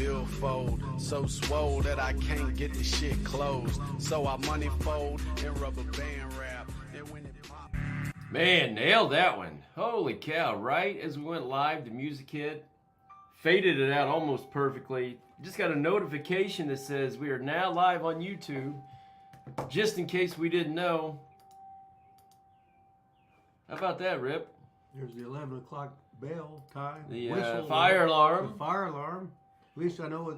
still fold. So swole that I can't get the shit closed. So I money fold and rubber band wrap. And when it pop. Man, nailed that one. Holy cow, right as we went live, the music hit. Faded it out almost perfectly. Just got a notification that says we are now live on YouTube. Just in case we didn't know. How about that, Rip? There's the 11 o'clock bell time. The whistle, fire alarm. The fire alarm. At least I know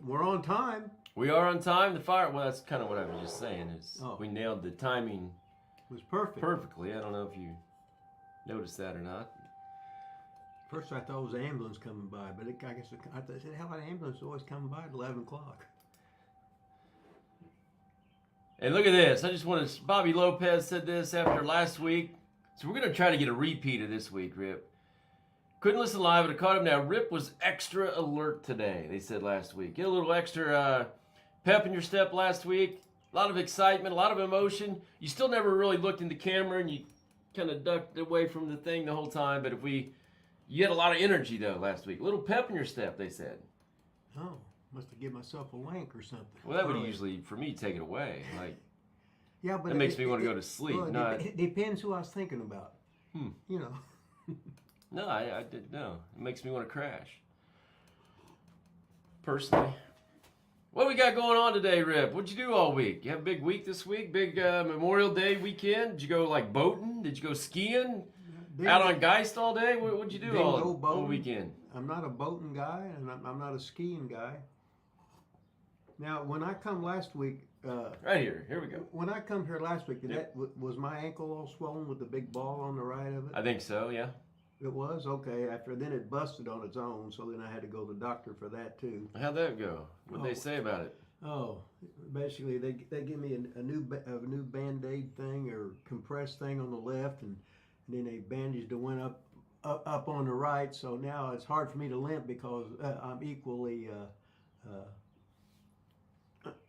we're on time. We are on time. The fire. Well, that's kind of what I was just saying. Is Oh. we nailed the timing It was perfect. perfectly. I don't know if you noticed that or not. First, I thought it was an ambulance coming by, but I guess I said, "How about an ambulance always coming by at 11 o'clock?" Hey, look at this. I just wanted to, Bobby Lopez said this after last week. So we're going to try to get a repeat of this week, Rip. Couldn't listen live, but I caught him now. Rip was extra alert today, they said last week. Get a little extra pep in your step last week. A lot of excitement, a lot of emotion. You still never really looked in the camera, and you kind of ducked away from the thing the whole time. But you had a lot of energy, though, last week. A little pep in your step, they said. Oh, must have given myself a wank or something. Well, that would usually, for me, take it away. Like, yeah, but that makes me want to go to sleep. Well, it depends who I was thinking about. You know. No, I didn't know. It makes me want to crash. Personally. What we got going on today, Rip? What'd you do all week? You have a big week this week? Big Memorial Day weekend? Did you go like boating? Did you go skiing? Out on Geist all day? What'd you do all weekend? I'm not a boating guy, and I'm not a skiing guy. Now, when I come last week... right here we go. When I come here last week, was my ankle all swollen with the big ball on the right of it? I think so, yeah. It was? Okay. Then it busted on its own, so then I had to go to the doctor for that too. How'd that go? What'd they say about it? Oh, basically they give me a new Band-Aid thing or compressed thing on the left, and then they bandaged the one up on the right, so now it's hard for me to limp because I'm equally...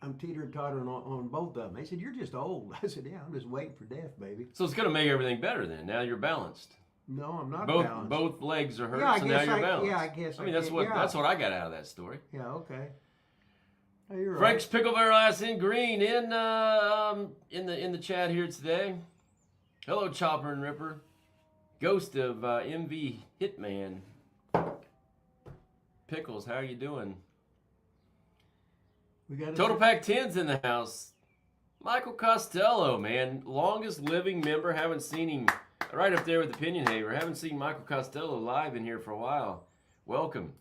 I'm teeter-tottering on both of them. They said, "You're just old." I said, "Yeah, I'm just waiting for death, baby." So it's going to make everything better then. Now you're balanced. No, I'm not balanced. Both legs are hurt, yeah, so now you're balanced. Yeah, I guess. I mean, that's what I got out of that story. Yeah, okay. Oh, you're Frank's Pickle Barrel Ass in Green in the chat here today. Hello, Chopper and Ripper. Ghost of MV Hitman. Pickles, how are you doing? Total Pack 10's in the house. Michael Costello, man. Longest living member. Haven't seen him right up there with Opinion Haver. Haven't seen Michael Costello live in here for a while. Welcome.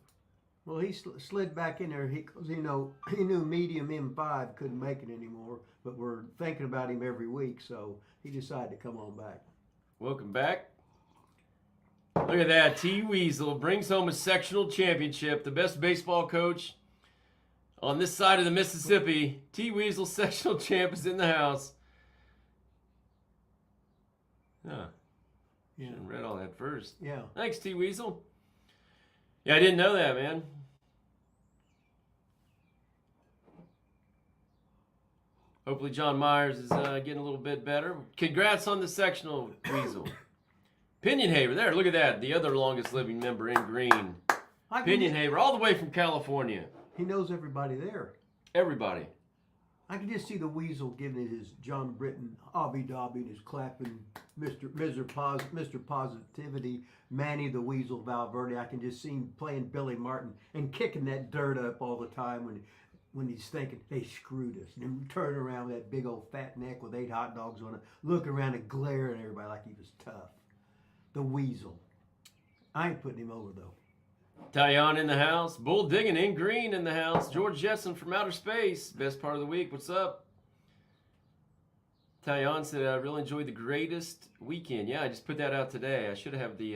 Well, he slid back in there because he knew Medium M5 couldn't make it anymore, but we're thinking about him every week, so he decided to come on back. Welcome back. Look at that. T. Weasel brings home a sectional championship. The best baseball coach on this side of the Mississippi. T. Weasel, sectional champ, is in the house. Huh. Yeah. Should have read all that first. Yeah. Thanks, T. Weasel. Yeah, I didn't know that, man. Hopefully John Myers is getting a little bit better. Congrats on the sectional, Weasel. Pinion Haver, there, look at that. The other longest living member in green. Pinion Haver, all the way from California. He knows everybody there. Everybody. I can just see the Weasel giving it his John Britton, Obby Dobby, and his clapping Mr. Positivity, Manny the Weasel Valverde. I can just see him playing Billy Martin and kicking that dirt up all the time when he's thinking, they screwed us. And then turn around with that big old fat neck with 8 hot dogs on it, look around and glare at everybody like he was tough. The Weasel. I ain't putting him over, though. Tyon in the house. Bull Digging in green in the house. George Jetson from outer space. Best part of the week. What's up? Tyon said, I really enjoyed the greatest weekend. Yeah, I just put that out today. I should have the,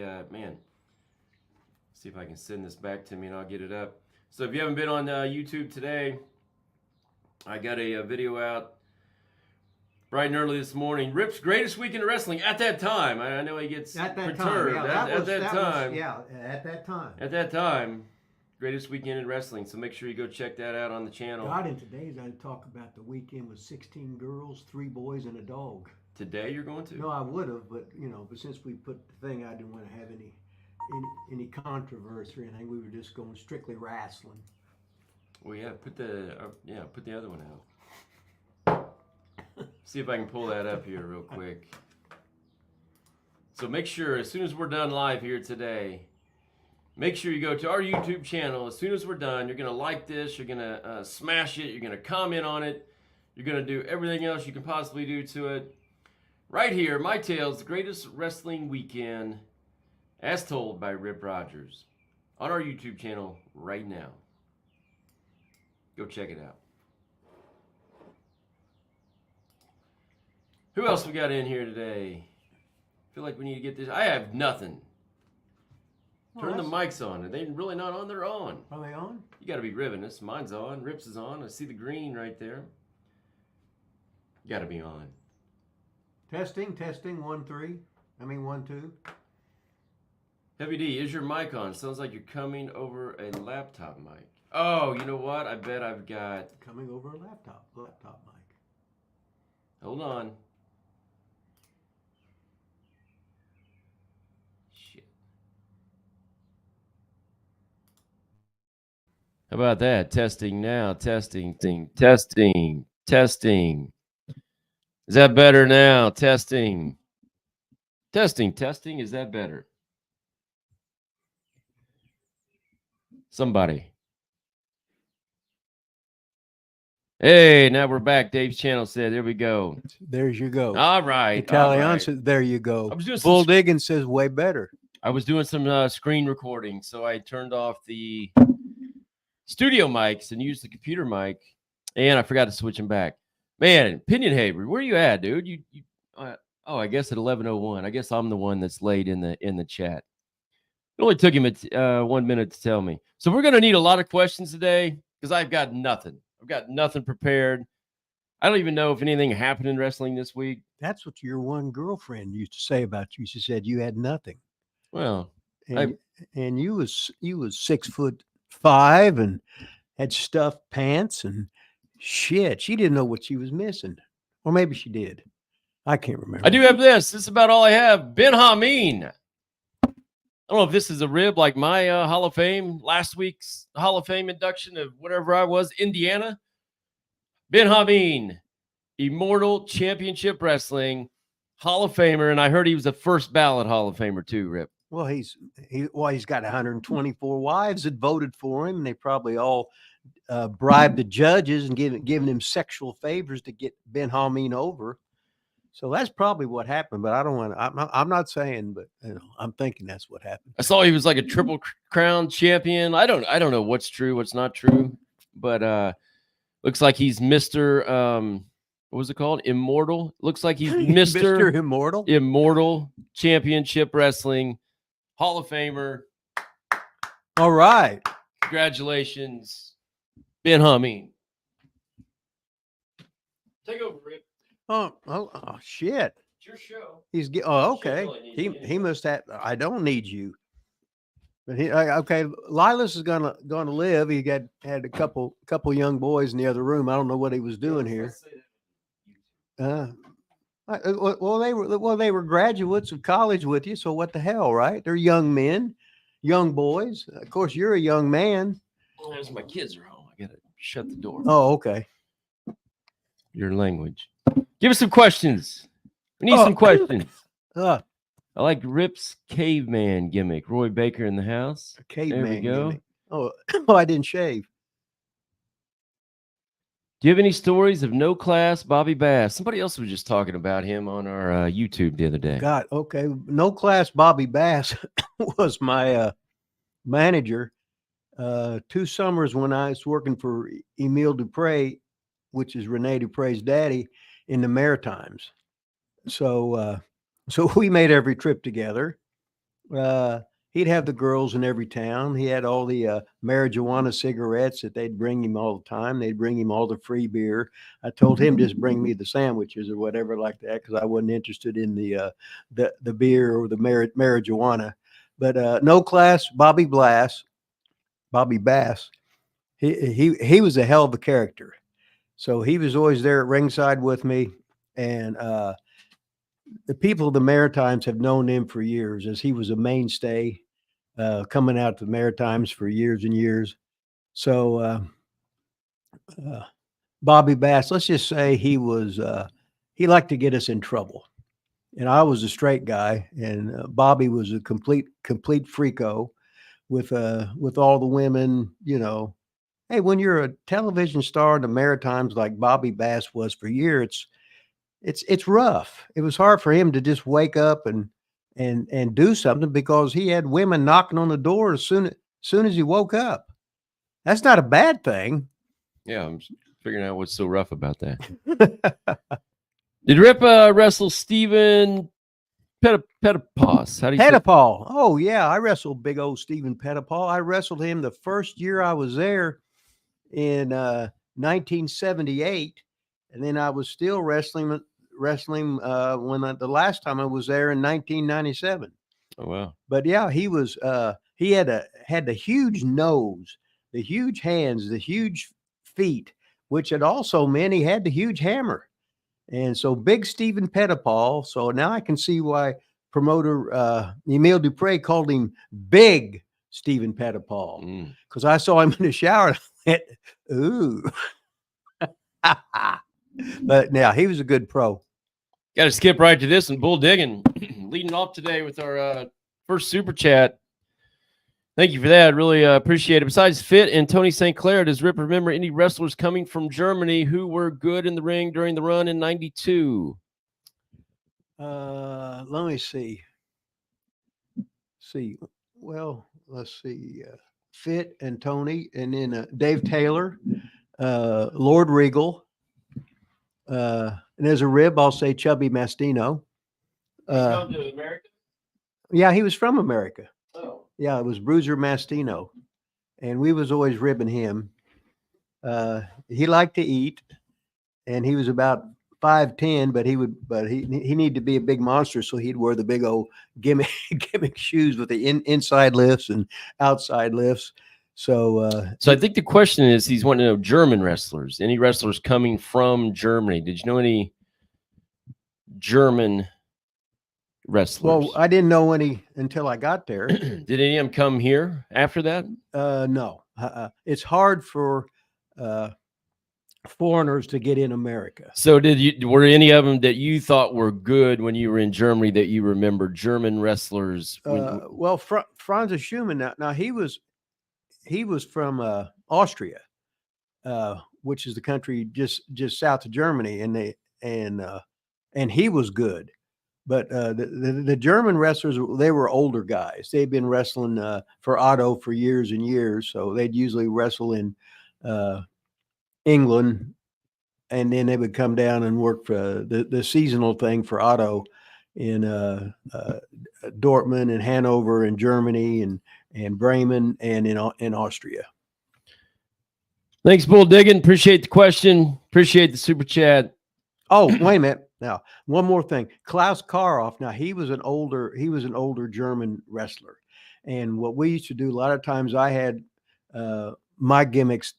see if I can send this back to me and I'll get it up. So if you haven't been on YouTube today, I got a video out bright and early this morning. Rip's greatest weekend of wrestling at that time. I know he gets perturbed. At that time, greatest weekend in wrestling. So make sure you go check that out on the channel. God, in today's I'd talk about the weekend with 16 girls, 3 boys, and a dog. Today you're going to? No, I would have, but but since we put the thing, I didn't want to have any controversy or anything. We were just going strictly wrestling. Well, yeah, put the other one out. See if I can pull that up here real quick. So make sure, as soon as we're done live here today, make sure you go to our YouTube channel. As soon as we're done, you're going to like this, you're going to smash it, you're going to comment on it, you're going to do everything else you can possibly do to it. Right here, My Tales, the greatest wrestling weekend, as told by Rip Rogers, on our YouTube channel right now. Go check it out. Who else we got in here today? I feel like we need to get this. I have nothing. Turn the mics on. Are they really not on? They're on. Are they on? You got to be ribbing this. Mine's on. Rips is on. I see the green right there. You got to be on. Testing. 1-3. 1-2. Heavy D, is your mic on? Sounds like you're coming over a laptop mic. Oh, you know what? I bet I've got... Coming over a laptop mic. Hold on. Shit. How about that? Testing now. Testing. Is that better now? Testing. Is that better? Somebody. Hey, now we're back. Dave's channel said, there we go. There's you go. All right. Italian says, there you go. I was doing Bull Diggins says, way better. I was doing some screen recording, so I turned off the studio mics and used the computer mic, and I forgot to switch them back. Man, Pinion Haver, where you at, dude? I guess at 11:01. I guess I'm the one that's late in the chat. It only took him 1 minute to tell me. So we're gonna need a lot of questions today because I've got nothing. I've got nothing prepared. I don't even know if anything happened in wrestling this week. That's what your one girlfriend used to say about you. She said you had nothing. Well, and you was 6'5" and had stuffed pants and shit. She didn't know what she was missing, or maybe she did. I can't remember. I do have this. This is about all I have. Ben Hameen. I don't know if this is a rib like my Hall of Fame, last week's Hall of Fame induction of whatever I was, Indiana. Ben Hameen, Immortal Championship Wrestling, Hall of Famer, and I heard he was a first ballot Hall of Famer too, Rip. Well, he's got 124 wives that voted for him, and they probably all bribed the judges and given him sexual favors to get Ben Hameen over. So that's probably what happened, but I don't want to. I'm not saying, but I'm thinking that's what happened. I saw he was like a Triple Crown champion. I don't know what's true, what's not true, but looks like he's Mr. What was it called? Immortal. Looks like he's Mr. Immortal Championship Wrestling Hall of Famer. All right, congratulations, Ben Hameen. Take over, Rick. Oh, shit. It's your show. Okay. He must have. I don't need you. But okay. Lilas is gonna live. He had a couple young boys in the other room. I don't know what he was doing here. Well, they were graduates of college with you. So what the hell, right? They're young men, young boys. Of course, you're a young man. As my kids are home, I gotta shut the door. Oh, okay. Your language. Give us some questions. We need some questions. I like Rip's caveman gimmick. Roy Baker in the house. Caveman there we go. Gimmick. Oh, I didn't shave. Do you have any stories of No Class Bobby Bass? Somebody else was just talking about him on our YouTube the other day. God, okay. No Class Bobby Bass was my manager 2 summers when I was working for Emile Dupre, which is Rene Dupre's daddy, in the Maritimes. So we made every trip together. He'd have the girls in every town. He had all the marijuana cigarettes that they'd bring him all the time. They'd bring him all the free beer. I told him just bring me the sandwiches or whatever like that, because I wasn't interested in the beer or the marijuana. But No Class Bobby Bass. He was a hell of a character. So he was always there at ringside with me, and the people of the Maritimes have known him for years, as he was a mainstay coming out to the Maritimes for years and years. So Bobby Bass, let's just say he liked to get us in trouble. And I was a straight guy, and Bobby was a complete freako with all the women. Hey, when you're a television star in the Maritimes like Bobby Bass was for years, it's rough. It was hard for him to just wake up and do something because he had women knocking on the door as soon as he woke up. That's not a bad thing. Yeah, I'm figuring out what's so rough about that. Did Rip wrestle Steven Pettipas? How do you say? Pettipaw. Oh yeah, I wrestled big old Stephen Pettipaw. I wrestled him the first year I was there in 1978, and then I was still wrestling the last time I was there in 1997. Oh wow! But yeah, he had the huge nose, the huge hands, the huge feet, which had also meant he had the huge hammer. And so big Stephen Pettipaw. So now I can see why promoter Emile Dupre called him Big Stephen Pettipaw, because I saw him in the shower and I went, ooh. But yeah, he was a good pro. Got to skip right to this and Bull Digging leading off today with our first super chat. Thank you for that. Really appreciate it. Besides Fit and Tony St. Clair, does Rip remember any wrestlers coming from Germany who were good in the ring during the run in '92? Let me see. Well, let's see. Fit and Tony, and then Dave Taylor, Lord Regal. And as a rib, I'll say Chubby Mastino. Come to America? Yeah, he was from America. Oh. Yeah, it was Bruiser Mastino, and we was always ribbing him. He liked to eat, and he was about 5'10", but he needed to be a big monster, so he'd wear the big old gimmick shoes with the inside lifts and outside lifts. So I think the question is he's wanting to know German wrestlers. Any wrestlers coming from Germany? Did you know any German wrestlers? Well, I didn't know any until I got there. Did any of them come here after that? No. It's hard for foreigners to get in America. So were any of them that you thought were good when you were in Germany that you remember, German wrestlers? Well, Franz Schumann, now he was from Austria, which is the country just south of Germany, and he was good. But the German wrestlers, they were older guys. They'd been wrestling for Otto for years and years, so they'd usually wrestle in England, and then they would come down and work for the seasonal thing for Otto in Dortmund and Hanover and Germany and Bremen and in Austria. Thanks, Bull Digging. Appreciate the question. Appreciate the super chat. Oh, wait a minute. Now, one more thing. Klaus Karoff. Now, he was an older German wrestler, and what we used to do a lot of times, I had my gimmicks,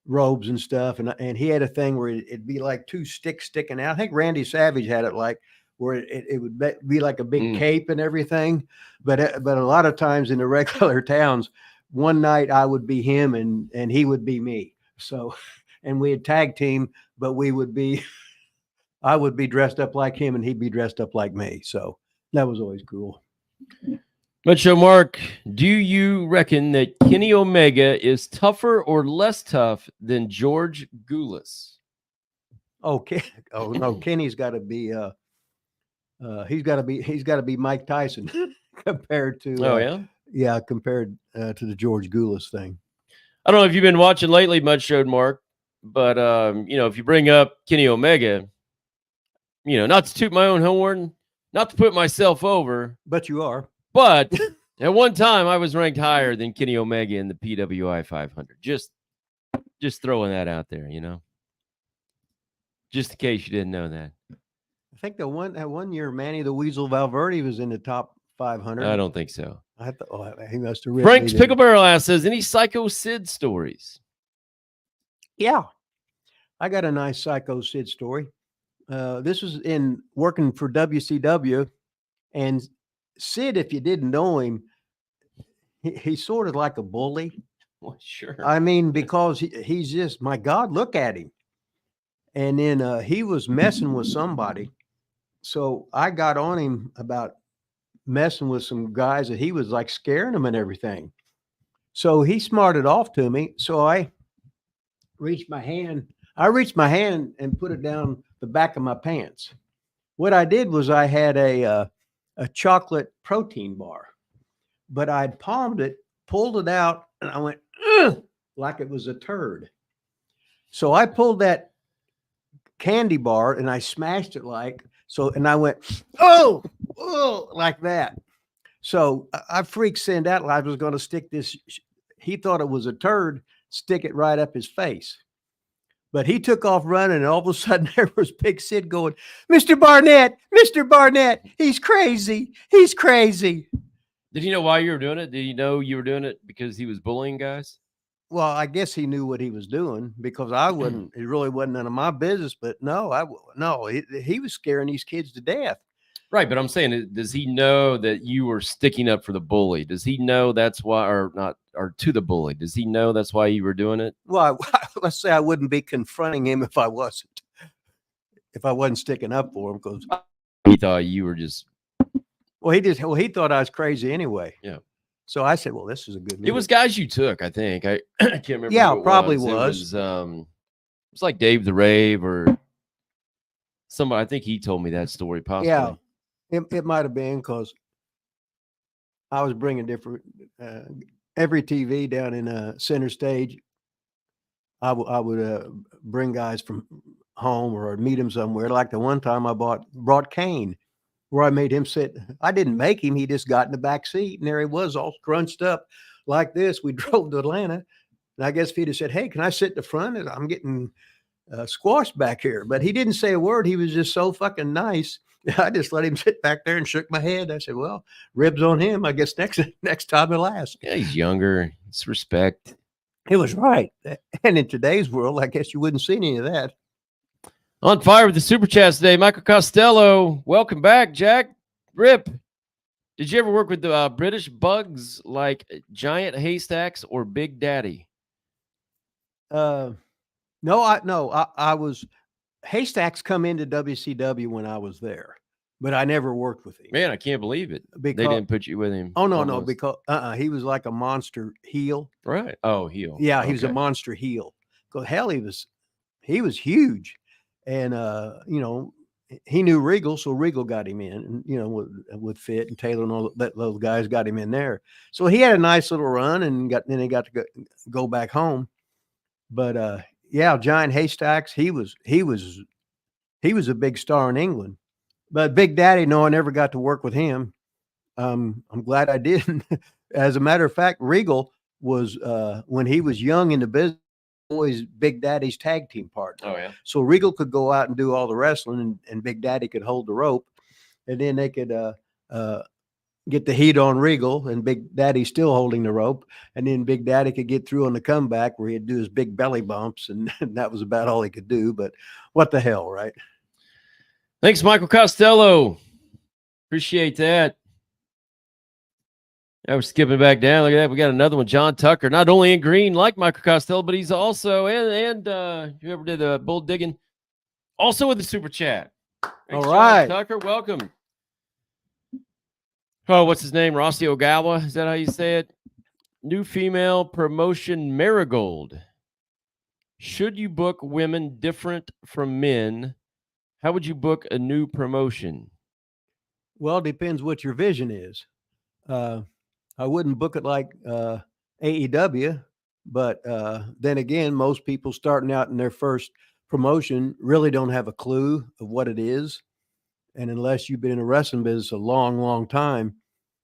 robes and stuff, and he had a thing where it'd be like two sticks sticking out. I think Randy Savage had it like where it would be like a big cape and everything. But a lot of times in the regular towns, one night I would be him and he would be me. So, and we'd tag team, but I would be dressed up like him and he'd be dressed up like me. So that was always cool. Macho Mark, do you reckon that Kenny Omega is tougher or less tough than George Goulas? Okay. Oh no, Kenny's got to be he's got to be Mike Tyson compared to compared to the George Goulas thing. I don't know if you've been watching lately, Macho Mark, but if you bring up Kenny Omega, not to toot my own horn, not to put myself over, but you are. But at one time, I was ranked higher than Kenny Omega in the PWI 500. Just throwing that out there, just in case you didn't know that. I think that one year, Manny the Weasel Valverde was in the top 500. I don't think so. I thought he must have. Frank's Pickle Barrel ass says, any Psycho Sid stories? Yeah, I got a nice Psycho Sid story. This was in working for WCW, and Sid, if you didn't know him, he's sort of like a bully. Well, sure. I mean, because he's just, my God, look at him. And then he was messing with somebody. So I got on him about messing with some guys that he was like scaring them and everything. So he smarted off to me. So I reached my hand. I reached my hand and put it down the back of my pants. What I did was I had a chocolate protein bar, but I'd palmed it, pulled it out, and I went "Ugh," like it was a turd. So I pulled that candy bar and I smashed it like so, and I went oh, oh, like that. So I freaked Send out like I was going to stick this. He thought it was a turd, stick it right up his face. But he took off running, and all of a sudden there was Big Sid going, Mr. Barnett, Mr. Barnett, he's crazy. He's crazy. Did he know why you were doing it? Did he know you were doing it because he was bullying guys? Well, I guess he knew what he was doing because I wouldn't, it really wasn't none of my business. But no, he was scaring these kids to death. Right, but I'm saying, does he know that you were sticking up for the bully? Does he know that's why, or not, or to the bully? Does he know that's why you were doing it? Well, let's say I wouldn't be confronting him if I wasn't sticking up for him because he thought you were just. Well, he thought I was crazy anyway. Yeah. So I said, well, this is a good. It was guys you took, I think. I can't remember. Yeah, who it probably was. It was like Dave the Rave or somebody. I think he told me that story. Possibly. Yeah. It might have been because I was bringing different every TV down in center stage. I would bring guys from home or meet him somewhere. Like the one time I brought Kane, where I made him sit. I didn't make him; he just got in the back seat, and there he was, all scrunched up like this. We drove to Atlanta, and I guess if he'd have said, "Hey, can I sit in the front?" And I'm getting squashed back here, but he didn't say a word. He was just so fucking nice. I just let him sit back there and shook my head. I said, well, ribs on him. I guess next time he'll ask. Yeah, he's younger. It's respect. He was right. And in today's world, I guess you wouldn't see any of that. On fire with the Super Chats today, Michael Costello. Welcome back, Jack. Rip, did you ever work with the British bugs like Giant Haystacks or Big Daddy? No, I was Haystacks come into WCW when I was there, but I never worked with him. Man, I can't believe it. Because they didn't put you with him. Oh, no, because he was like a monster heel. Right. Oh, heel. Yeah, he was a monster heel. Because hell, he was huge. And he knew Regal, so Regal got him in, and with Fit and Taylor and all those guys got him in there. So he had a nice little run, and then he got to go back home. But yeah, Giant Haystacks, he was a big star in England. But Big Daddy, no, I never got to work with him. I'm glad I didn't. As a matter of fact, Regal was when he was young in the business, always Big Daddy's tag team partner. Oh yeah. So Regal could go out and do all the wrestling, and Big Daddy could hold the rope, and then they could get the heat on Regal, and Big Daddy still holding the rope, and then Big Daddy could get through on the comeback where he'd do his big belly bumps, and that was about all he could do. But what the hell, right? Thanks, Michael Costello. Appreciate that. Now we're skipping back down. Look at that. We got another one. John Tucker, not only in green like Michael Costello, but he's also, and whoever did the bull digging, also with the super chat. Thanks, all right. John Tucker, welcome. Oh, what's his name? Rossi Ogawa. Is that how you say it? New female promotion Marigold. Should you book women different from men? How would you book a new promotion? Well, it depends what your vision is. I wouldn't book it like AEW, but then again, most people starting out in their first promotion really don't have a clue of what it is. And unless you've been in a wrestling business a long, long time,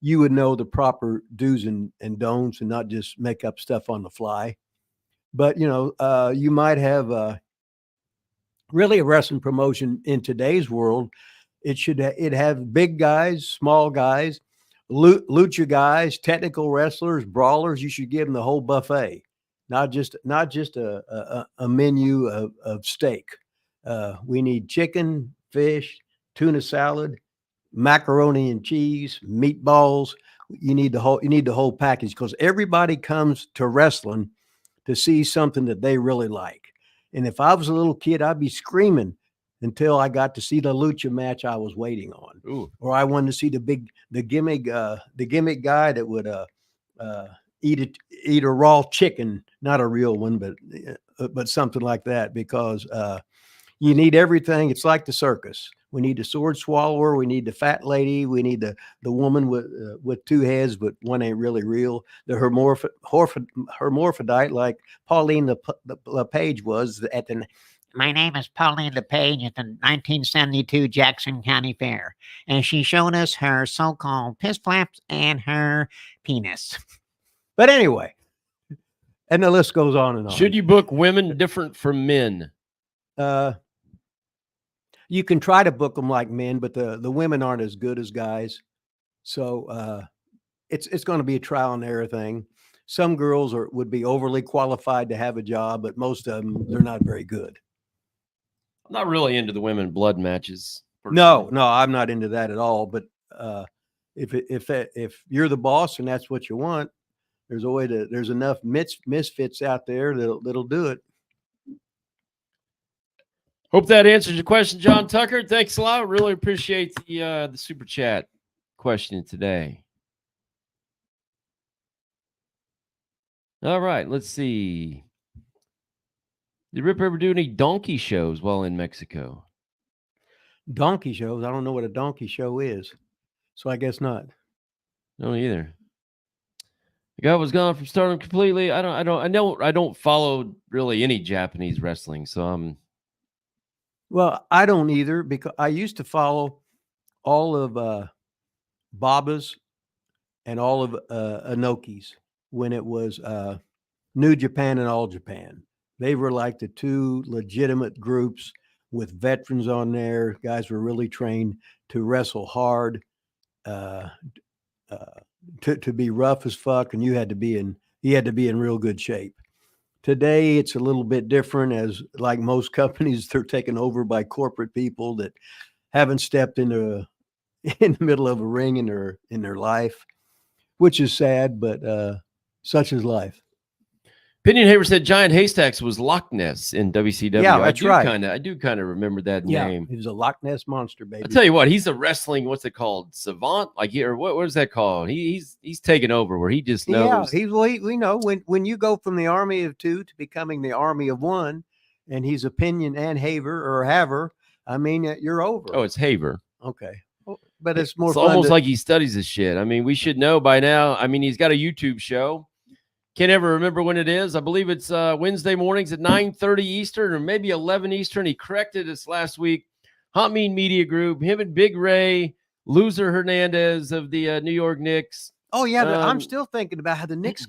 you would know the proper do's and don'ts and not just make up stuff on the fly. But, you might have really a wrestling promotion in today's world. It have big guys, small guys, lucha guys, technical wrestlers, brawlers. You should give them the whole buffet, not just a menu of steak. We need chicken, fish, tuna salad, macaroni and cheese, meatballs. you need the whole package, because everybody comes to wrestling to see something that they really like. And if I was a little kid, I'd be screaming until I got to see the lucha match I was waiting on. Ooh. Or I wanted to see the gimmick guy that would eat a raw chicken, not a real one, but something like that, because you need everything. It's like the circus. We need the sword swallower. We need the fat lady. We need the woman with two heads, but one ain't really real. The hermaphrodite, like Pauline LePage was at the. My name is Pauline LePage at the 1972 Jackson County Fair, and she showed us her so-called piss flaps and her penis. But anyway, and the list goes on and on. Should you book women different from men? You can try to book them like men, but the women aren't as good as guys. So it's going to be a trial and error thing. Some girls would be overly qualified to have a job, but most of them, they're not very good. I'm not really into the women blood matches. No, I'm not into that at all. But if you're the boss and that's what you want, there's enough misfits out there that'll do it. Hope that answers your question, John Tucker. Thanks a lot. Really appreciate the super chat question today. All right, let's see. Did Rip ever do any donkey shows while in Mexico? Donkey shows? I don't know what a donkey show is, so I guess not. No, either. The guy was gone from Stardom completely. I don't follow really any Japanese wrestling, so I'm. Well, I don't either, because I used to follow all of Baba's and all of Inoki's when it was New Japan and All Japan. They were like the two legitimate groups with veterans on there. Guys were really trained to wrestle hard, to be rough as fuck, and you had to be in real good shape. Today, it's a little bit different, as like most companies, they're taken over by corporate people that haven't stepped in the middle of a ring in their life, which is sad, but such is life. Pinion Haver said Giant Haystacks was Loch Ness in WCW. Yeah, that's right. I do kind of remember that name. He was a Loch Ness monster, baby. I tell you what, he's a wrestling, what's it called? Savant? Like here, what is that called? He's taken over where he just knows. Yeah, we know when you go from the army of two to becoming the army of one, and he's a Pinion and Haver. I mean, you're over. Oh, it's Haver. Okay. But it's more. It's almost like he studies his shit. I mean, we should know by now. I mean, he's got a YouTube show. Can't ever remember when it is. I believe it's Wednesday mornings at 9:30 Eastern or maybe 11 Eastern. He corrected us last week. Hot Mean Media Group, him and Big Ray, Loser Hernandez of the New York Knicks. Oh, yeah. I'm still thinking about how the Knicks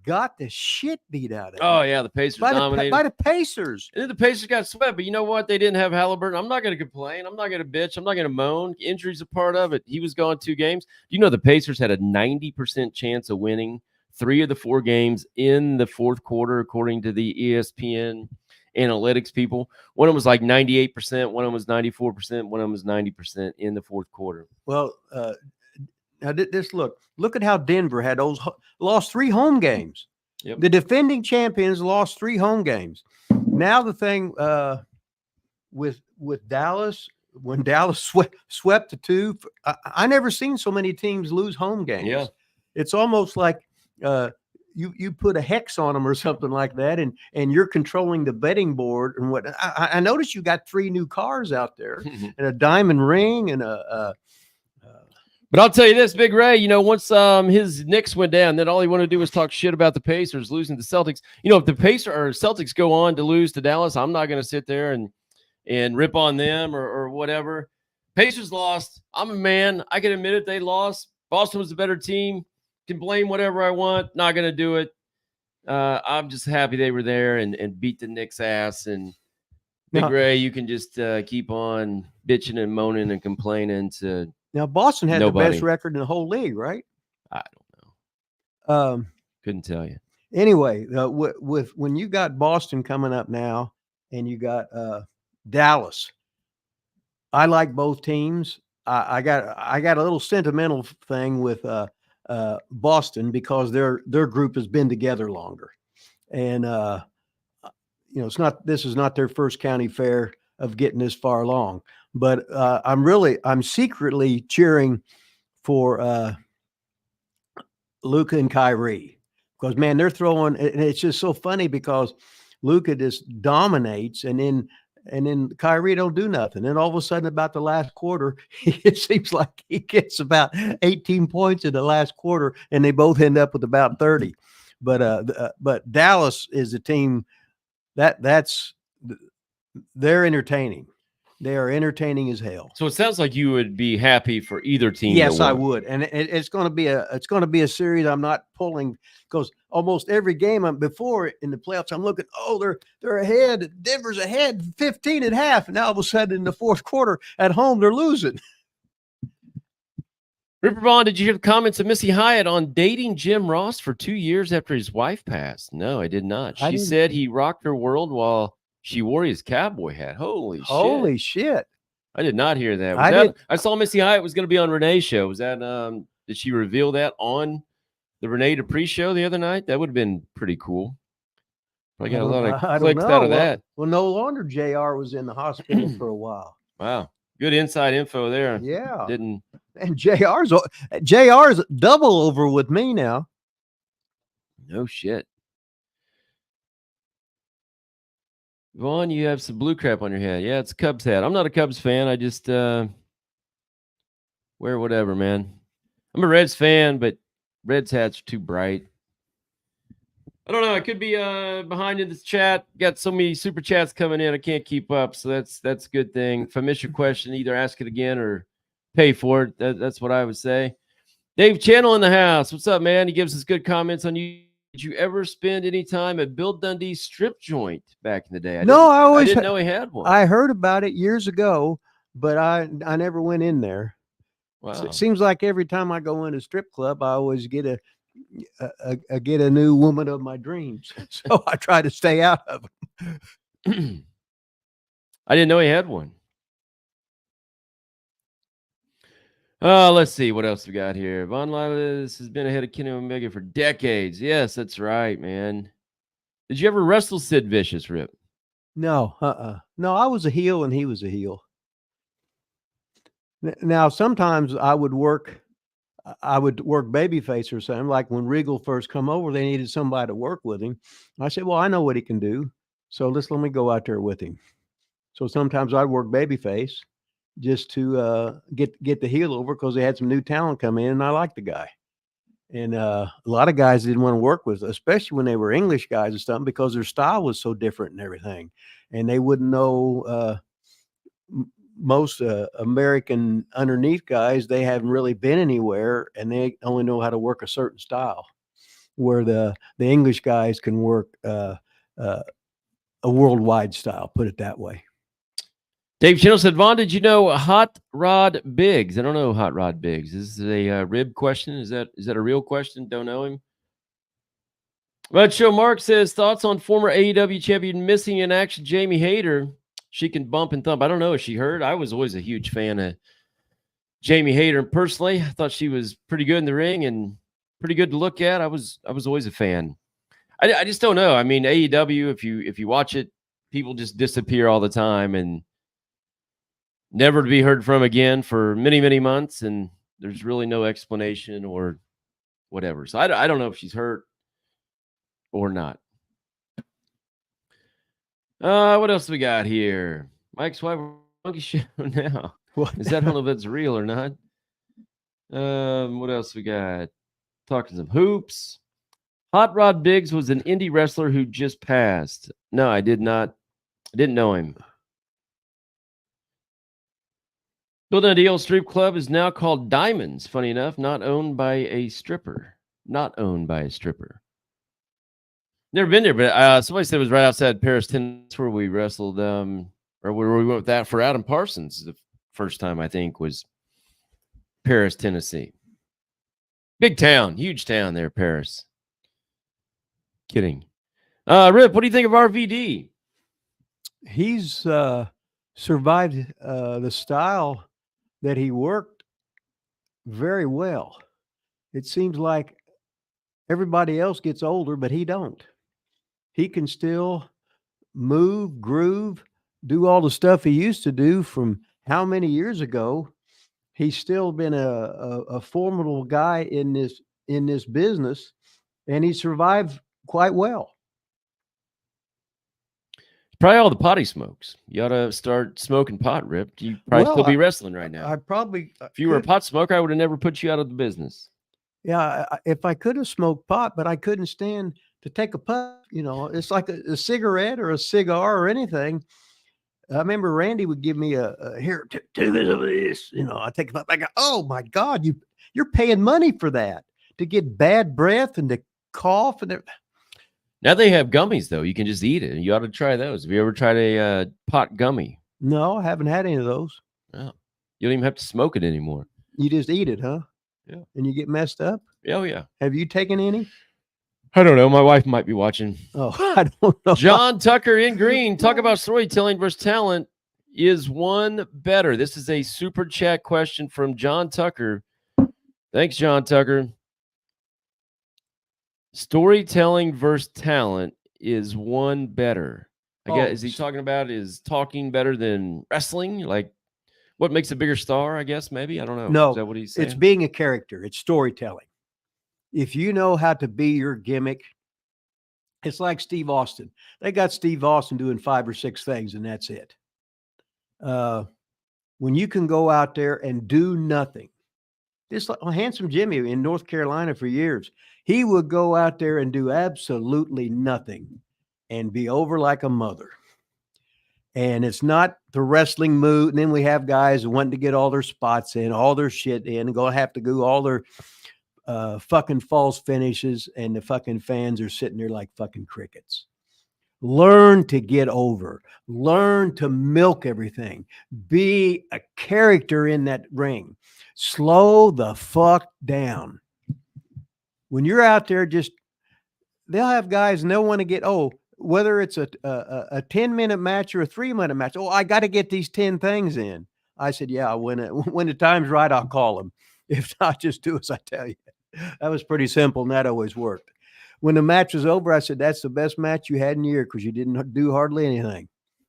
got the shit beat out of them. Oh, yeah. The Pacers dominated. By the Pacers. And then the Pacers got swept. But you know what? They didn't have Halliburton. I'm not going to complain. I'm not going to bitch. I'm not going to moan. Injury's a part of it. He was gone 2 games. You know, the Pacers had a 90% chance of winning 3 of the 4 games in the fourth quarter, according to the ESPN analytics people. One of them was like 98%, one of them was 94%, one of them was 90% in the fourth quarter. Well, now this look at how Denver had lost 3 home games. Yep. The defending champions lost 3 home games. Now the thing with Dallas, when Dallas swept the 2, I never seen so many teams lose home games. Yeah. It's almost like you put a hex on them or something like that, and you're controlling the betting board and what. I noticed you got 3 new cars out there and a diamond ring and But I'll tell you this, Big Ray, you know, once his Knicks went down, then all he wanted to do was talk shit about the Pacers losing to the Celtics. You know, if the Pacers or Celtics go on to lose to Dallas, I'm not going to sit there and rip on them or whatever. Pacers lost. I'm a man. I can admit it. They lost. Boston was a better team. Can blame whatever I want. Not going to do it. I'm just happy they were there and beat the Knicks' ass. And Big Ray, you can just keep on bitching and moaning and complaining to now Boston had nobody. The best record in the whole league, right? I don't know. Couldn't tell you. Anyway, with when you got Boston coming up now and you got Dallas, I like both teams. I got a little sentimental thing with Boston because their group has been together longer, and this is not their first county fair of getting this far along. But I'm secretly cheering for Luca and Kyrie because man, they're throwing, and it's just so funny because Luca just dominates, and then Kyrie don't do nothing. And all of a sudden, about the last quarter, it seems like he gets about 18 points in the last quarter, and they both end up with about 30. But Dallas is a team they're entertaining. They are entertaining as hell. So it sounds like you would be happy for either team. Yes, I would, and it's going to be a series. I'm not pulling because almost every game before in the playoffs, I'm looking. Oh, they're ahead. Denver's ahead, 15 at half, and now all of a sudden in the fourth quarter at home they're losing. Ripper Vaughn, did you hear the comments of Missy Hyatt on dating Jim Ross for 2 years after his wife passed? No, I did not. She said he rocked her world while she wore his cowboy hat. Holy shit. I did not hear that. I saw Missy Hyatt was going to be on Renee's show. Was that did she reveal that on the Renee Dupree show the other night? That would have been pretty cool. I got a lot of clicks out of that. Well, no longer JR was in the hospital for a while. Wow. Good inside info there. Yeah. And JR's double over with me now. No shit. Vaughn, you have some blue crap on your head. Yeah, it's a Cubs hat. I'm not a Cubs fan. I just wear whatever, man. I'm a Reds fan, but Reds hats are too bright. I don't know. I could be behind in this chat. Got so many super chats coming in, I can't keep up. So that's a good thing. If I miss your question, either ask it again or pay for it. That's what I would say. Dave Channel in the house. What's up, man? He gives us good comments on you. Did you ever spend any time at Bill Dundee's strip joint back in the day? I didn't know he had one. I heard about it years ago, but I never went in there. Wow. So it seems like every time I go in a strip club, I always get a new woman of my dreams. So I try to stay out of them. I didn't know he had one. Let's see what else we got here. Von Lilas has been ahead of Kenny Omega for decades. Yes, that's right, man. Did you ever wrestle Sid Vicious, Rip? No, No, I was a heel and he was a heel. Now, sometimes I would work babyface or something. Like when Regal first come over, they needed somebody to work with him. I said, well, I know what he can do. So let me go out there with him. So sometimes I'd work babyface just to get the heel over because they had some new talent come in and I liked the guy. And a lot of guys didn't want to work with, especially when they were English guys and stuff, because their style was so different and everything. And they wouldn't know most American underneath guys, they haven't really been anywhere and they only know how to work a certain style, where the English guys can work a worldwide style, put it that way. Dave Channel said, Vaughn, did you know Hot Rod Biggs? I don't know Hot Rod Biggs. This is a rib question. Is that a real question? Don't know him. But Show Mark says, thoughts on former AEW champion missing in action Jamie Hayter. She can bump and thump. I don't know if she heard. I was always a huge fan of Jamie Hayter. Personally, I thought she was pretty good in the ring and pretty good to look at. I was always a fan. I just don't know. I mean, AEW, if you watch it, people just disappear all the time and never to be heard from again for many, many months, and there's really no explanation or whatever. So I don't know if she's hurt or not. What else we got here? Mike Swiper Monkey Show now. Is that, I don't know if that's real or not. What else we got? Talking some hoops. Hot Rod Biggs was an indie wrestler who just passed. No, I did not. I didn't know him. Bill Dundee Old Strip Club is now called Diamonds, funny enough, not owned by a stripper. Not owned by a stripper. Never been there, but somebody said it was right outside Paris, Tennessee, where we wrestled, or where we went with that for Adam Parsons. The first time, I think, was Paris, Tennessee. Big town, huge town there, Paris. Kidding. Rip, what do you think of RVD? He's survived the style that he worked very well. It seems like everybody else gets older, but he don't. He can still move, groove, do all the stuff he used to do from how many years ago. He's still been a formidable guy in this business, and he survived quite well. Probably all the pot he smokes. You ought to start smoking pot, Rip. You probably Well, still be wrestling right now. I probably If you were a pot smoker, I would have never put you out of the business. Yeah, if I could have smoked pot, but I couldn't stand to take a puff. You know, it's like a cigarette or a cigar or anything. I remember Randy would give me a here, two of this. You know, I take a puff. I go, oh my God, you're paying money for that to get bad breath and to cough and Now they have gummies though. You can just eat it. You ought to try those. Have you ever tried a pot gummy? No, I haven't had any of those. Oh, you don't even have to smoke it anymore. You just eat it, huh? Yeah. And you get messed up? Oh yeah. Have you taken any? I don't know. My wife might be watching. Oh, I don't know. John Tucker in green. Talk about storytelling versus talent. Is one better? This is a super chat question from John Tucker. Thanks, John Tucker. Storytelling versus talent, is one better? I guess, is he talking about is talking better than wrestling? Like, what makes a bigger star? I guess maybe, I don't know. No, is that what he's saying? it's being a character. It's storytelling. If you know how to be your gimmick, it's like Steve Austin. They got Steve Austin doing 5 or 6 things, and that's it. When you can go out there and do nothing, just like Handsome Jimmy in North Carolina for years, he would go out there and do absolutely nothing and be over like a mother. And it's not the wrestling mood. And then we have guys wanting to get all their spots in, all their shit in, and go have to do all their fucking false finishes, and the fucking fans are sitting there like fucking crickets. Learn to get over. Learn to milk everything. Be a character in that ring. Slow the fuck down. When you're out there, they'll have guys and they'll want to get, whether it's a 10-minute match or a 3-minute match. Oh, I got to get these 10 things in. I said, yeah, when the time's right, I'll call them. If not, just do as I tell you. That was pretty simple, and that always worked. When the match was over, I said, that's the best match you had in a year because you didn't do hardly anything.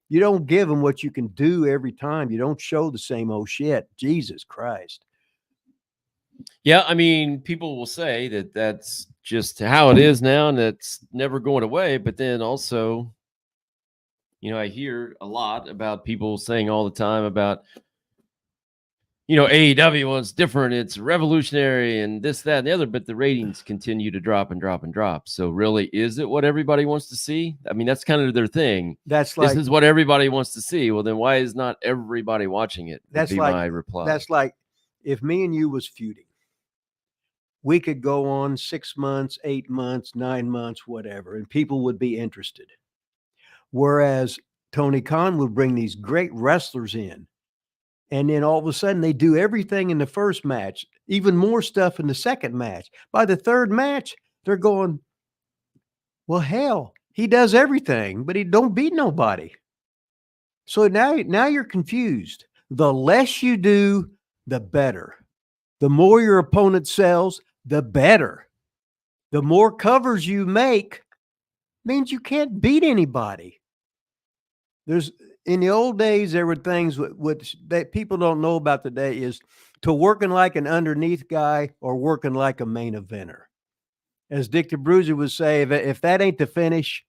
You don't give them what you can do every time. You don't show the same old shit. Jesus Christ. Yeah, I mean, people will say that that's just how it is now, and that's never going away. But then also, I hear a lot about people saying all the time about, AEW was different. It's revolutionary and this, that, and the other, but the ratings continue to drop and drop and drop. So really, is it what everybody wants to see? I mean, that's kind of their thing. That's like, this is what everybody wants to see. Well, then why is not everybody watching it? That's like my reply. That's like if me and you was feuding, we could go on 6 months, 8 months, 9 months, whatever, and people would be interested. Whereas Tony Khan would bring these great wrestlers in, and then all of a sudden they do everything in the first match, even more stuff in the second match. By the third match, they're going, well, hell, he does everything, but he don't beat nobody. So now you're confused. The less you do, the better. The more your opponent sells, the better. The more covers you make means you can't beat anybody. In the old days, there were things which that people don't know about today is to working like an underneath guy or working like a main eventer. As Dick the Bruiser would say, if that ain't the finish,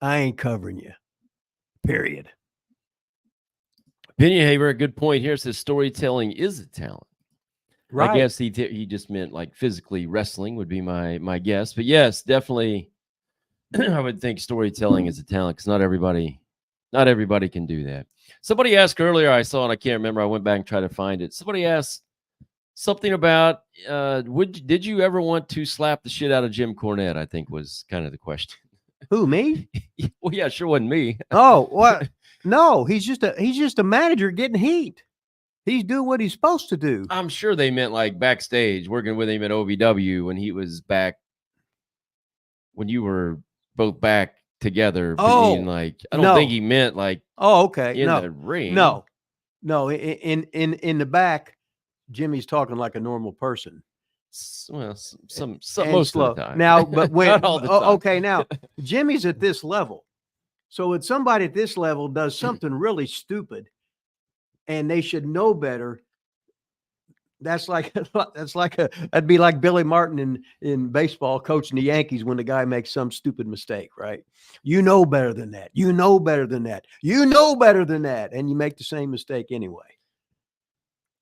I ain't covering you. Period. Opinion Haver, a good point here, says storytelling is a talent. Right. I guess he just meant like physically wrestling would be my guess. But yes, definitely, I would think storytelling is a talent because not everybody can do that. Somebody asked earlier, I saw, and I can't remember. I went back and tried to find it. Somebody asked something about, did you ever want to slap the shit out of Jim Cornette? I think was kind of the question. Who, me? Well, yeah, sure wasn't me. Oh, what? No, he's just a manager getting heat. He's doing what he's supposed to do. I'm sure they meant like backstage, working with him at OVW when he was back, when you were both back together. Oh, I don't think he meant like. Oh, okay. In the ring. No. In the back, Jimmy's talking like a normal person. some and most slow. of the time. Now, but when Not all the time. okay, now Jimmy's at this level. So when somebody at this level does something really stupid and they should know better, that'd be like Billy Martin in baseball coaching the Yankees when the guy makes some stupid mistake, right? You know better than that. You know better than that. You know better than that. And you make the same mistake anyway.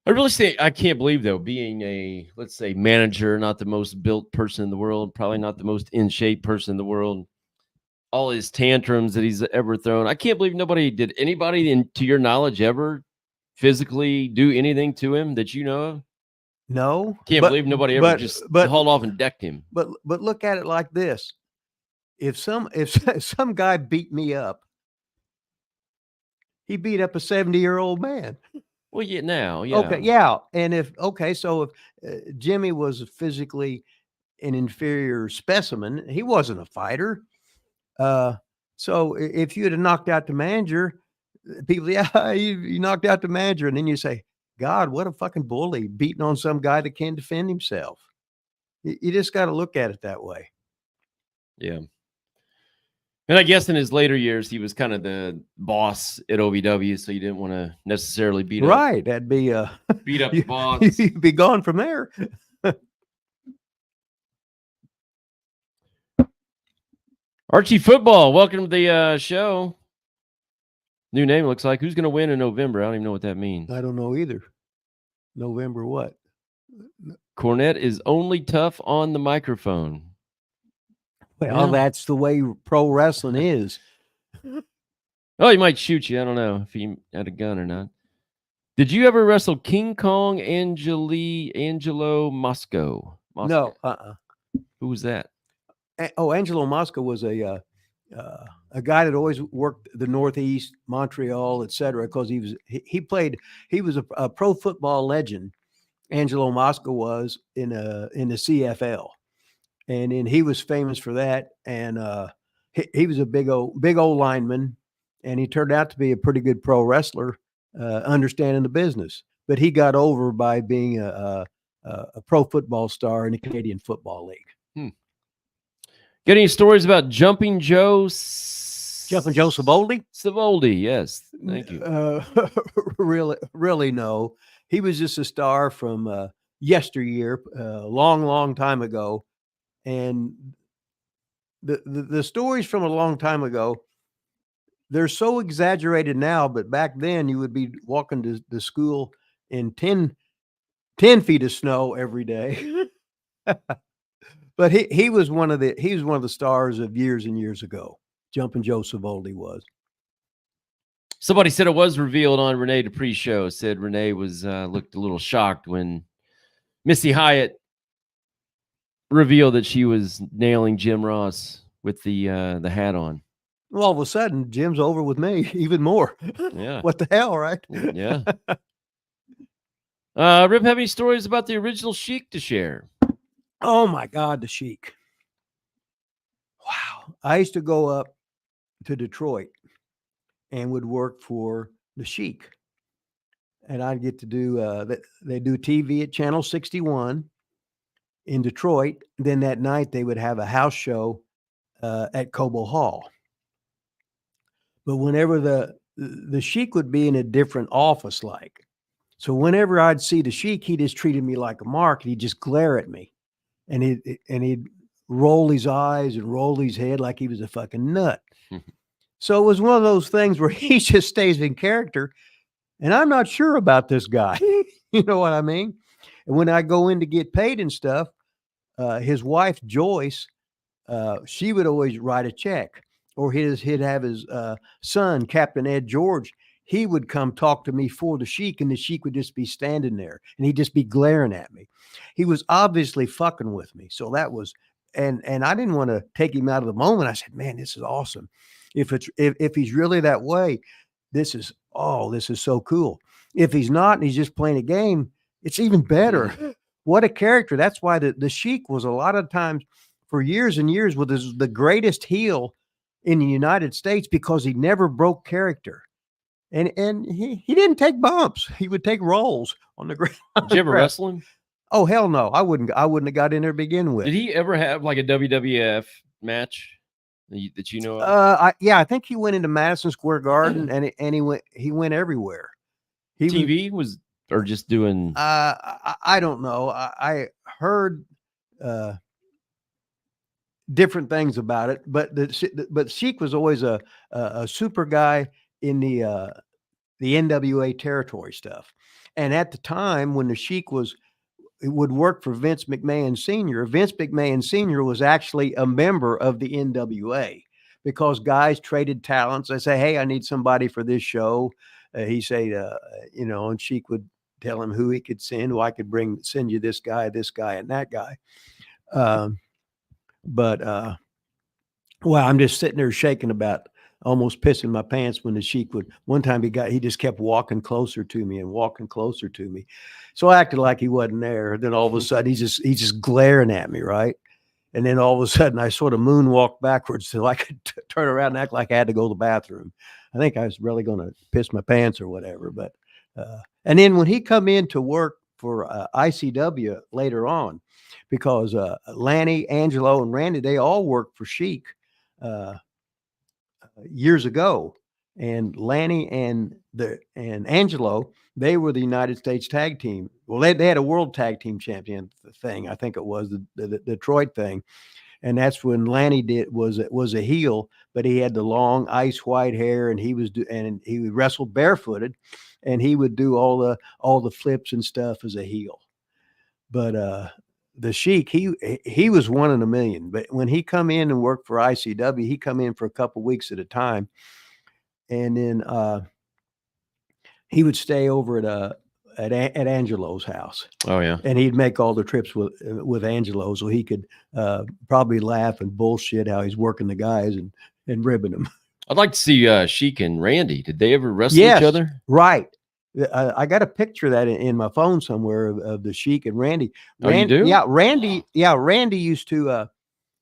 I can't believe, though, being a, let's say, manager, not the most built person in the world, probably not the most in shape person in the world, all his tantrums that he's ever thrown. I can't believe did anybody, to your knowledge, ever physically do anything to him that you know of? No. Can't believe nobody ever just hauled off and decked him. But look at it like this. If some guy beat me up, he beat up a 70-year-old man. Well, yeah, now, yeah. Okay, yeah. And so if Jimmy was physically an inferior specimen, he wasn't a fighter. So if you had knocked out the manager, people, yeah, you knocked out the manager, and then you say, God, what a fucking bully, beating on some guy that can't defend himself. You just got to look at it that way. Yeah. And I guess in his later years, he was kind of the boss at OVW, so you didn't want to necessarily beat up. Right. That'd be beat up the boss. You'd be gone from there. Archie Football, welcome to the show. New name, looks like. Who's going to win in November? I don't even know what that means. I don't know either. November what? Cornette is only tough on the microphone. Well, that's the way pro wrestling is. Oh, he might shoot you. I don't know if he had a gun or not. Did you ever wrestle King Kong Angelo Mosco? No. Who was that? Angelo Mosco was a guy that always worked the Northeast, Montreal, etc. Because he was a pro football legend. Angelo Mosco was in the CFL, and he was famous for that. And he was a big old lineman, and he turned out to be a pretty good pro wrestler, understanding the business. But he got over by being a pro football star in the Canadian Football League. Got any stories about Jumping Joe? Jumping Joe Savoldi? Savoldi, yes. Thank you. Really, no. He was just a star from yesteryear, long time ago. And the stories from a long time ago, they're so exaggerated now, but back then you would be walking to school in 10 feet of snow every day. But he was one of the stars of years and years ago. Jumping Joe Savoldi was. Somebody said it was revealed on Renee Dupree's show. Said Renee was looked a little shocked when Missy Hyatt revealed that she was nailing Jim Ross with the hat on. Well, all of a sudden, Jim's over with me even more. Yeah. What the hell, right? Yeah. Rip, have any stories about the original Sheik to share? Oh my God, the Sheik. Wow. I used to go up to Detroit and would work for the Sheik. And I'd get to do, they do TV at Channel 61 in Detroit. Then that night they would have a house show at Cobo Hall. But whenever the Sheik would be in a different office, like, so whenever I'd see the Sheik, he just treated me like a mark, and he'd just glare at me. And he'd roll his eyes and roll his head like he was a fucking nut. So it was one of those things where he just stays in character, and I'm not sure about this guy. You know what I mean? And when I go in to get paid and stuff, his wife Joyce, she would always write a check, or he'd have his son, Captain Ed George. He would come talk to me for the Sheik, and the Sheik would just be standing there, and he'd just be glaring at me. He was obviously fucking with me. So that was, and I didn't want to take him out of the moment. I said, man, this is awesome. If he's really that way, this is so cool. If he's not, and he's just playing a game, it's even better. What a character. That's why the Sheik was a lot of times for years and years was the greatest heel in the United States, because he never broke character. And he didn't take bumps. He would take rolls on the ground. Did you ever wrestle him? Oh hell no, I wouldn't have got in there to begin with. Did he ever have like a WWF match that you know of? I think he went into Madison Square Garden and he went everywhere. He TV was or just doing. I don't know. I heard different things about it, but Sheik was always a super guy in the NWA territory stuff. And at the time when the Sheik would work for Vince McMahon Sr., Vince McMahon Sr. was actually a member of the NWA because guys traded talents. They say, hey, I need somebody for this show. He said, and Sheik would tell him who he could send. Well, I could send you this guy, and that guy. Well, I'm just sitting there shaking about almost pissing my pants when the Sheik one time he just kept walking closer to me and walking closer to me. So I acted like he wasn't there. Then all of a sudden he's just glaring at me, right? And then all of a sudden I sort of moonwalked backwards so I could turn around and act like I had to go to the bathroom. I think I was really going to piss my pants or whatever. But and then when he come in to work for ICW later on, because Lanny, Angelo, and Randy, they all worked for Sheik years ago, and Lanny and Angelo, they were the United States tag team. Well, they had a world tag team champion thing. I think it was the Detroit thing. And that's when Lanny was a heel, but he had the long ice white hair, and he wrestled barefooted, and he would do all the flips and stuff as a heel. But the Sheik, he was one in a million. But when he come in and worked for ICW, he come in for a couple of weeks at a time, and then he would stay over at Angelo's house. Oh yeah, and he'd make all the trips with Angelo, so he could probably laugh and bullshit how he's working the guys and ribbing them. I'd like to see Sheik and Randy. Did they ever wrestle each other? Right. I got a picture of that in my phone somewhere of the Sheik and Randy. Oh, you do? Yeah, Randy. Yeah, Randy used to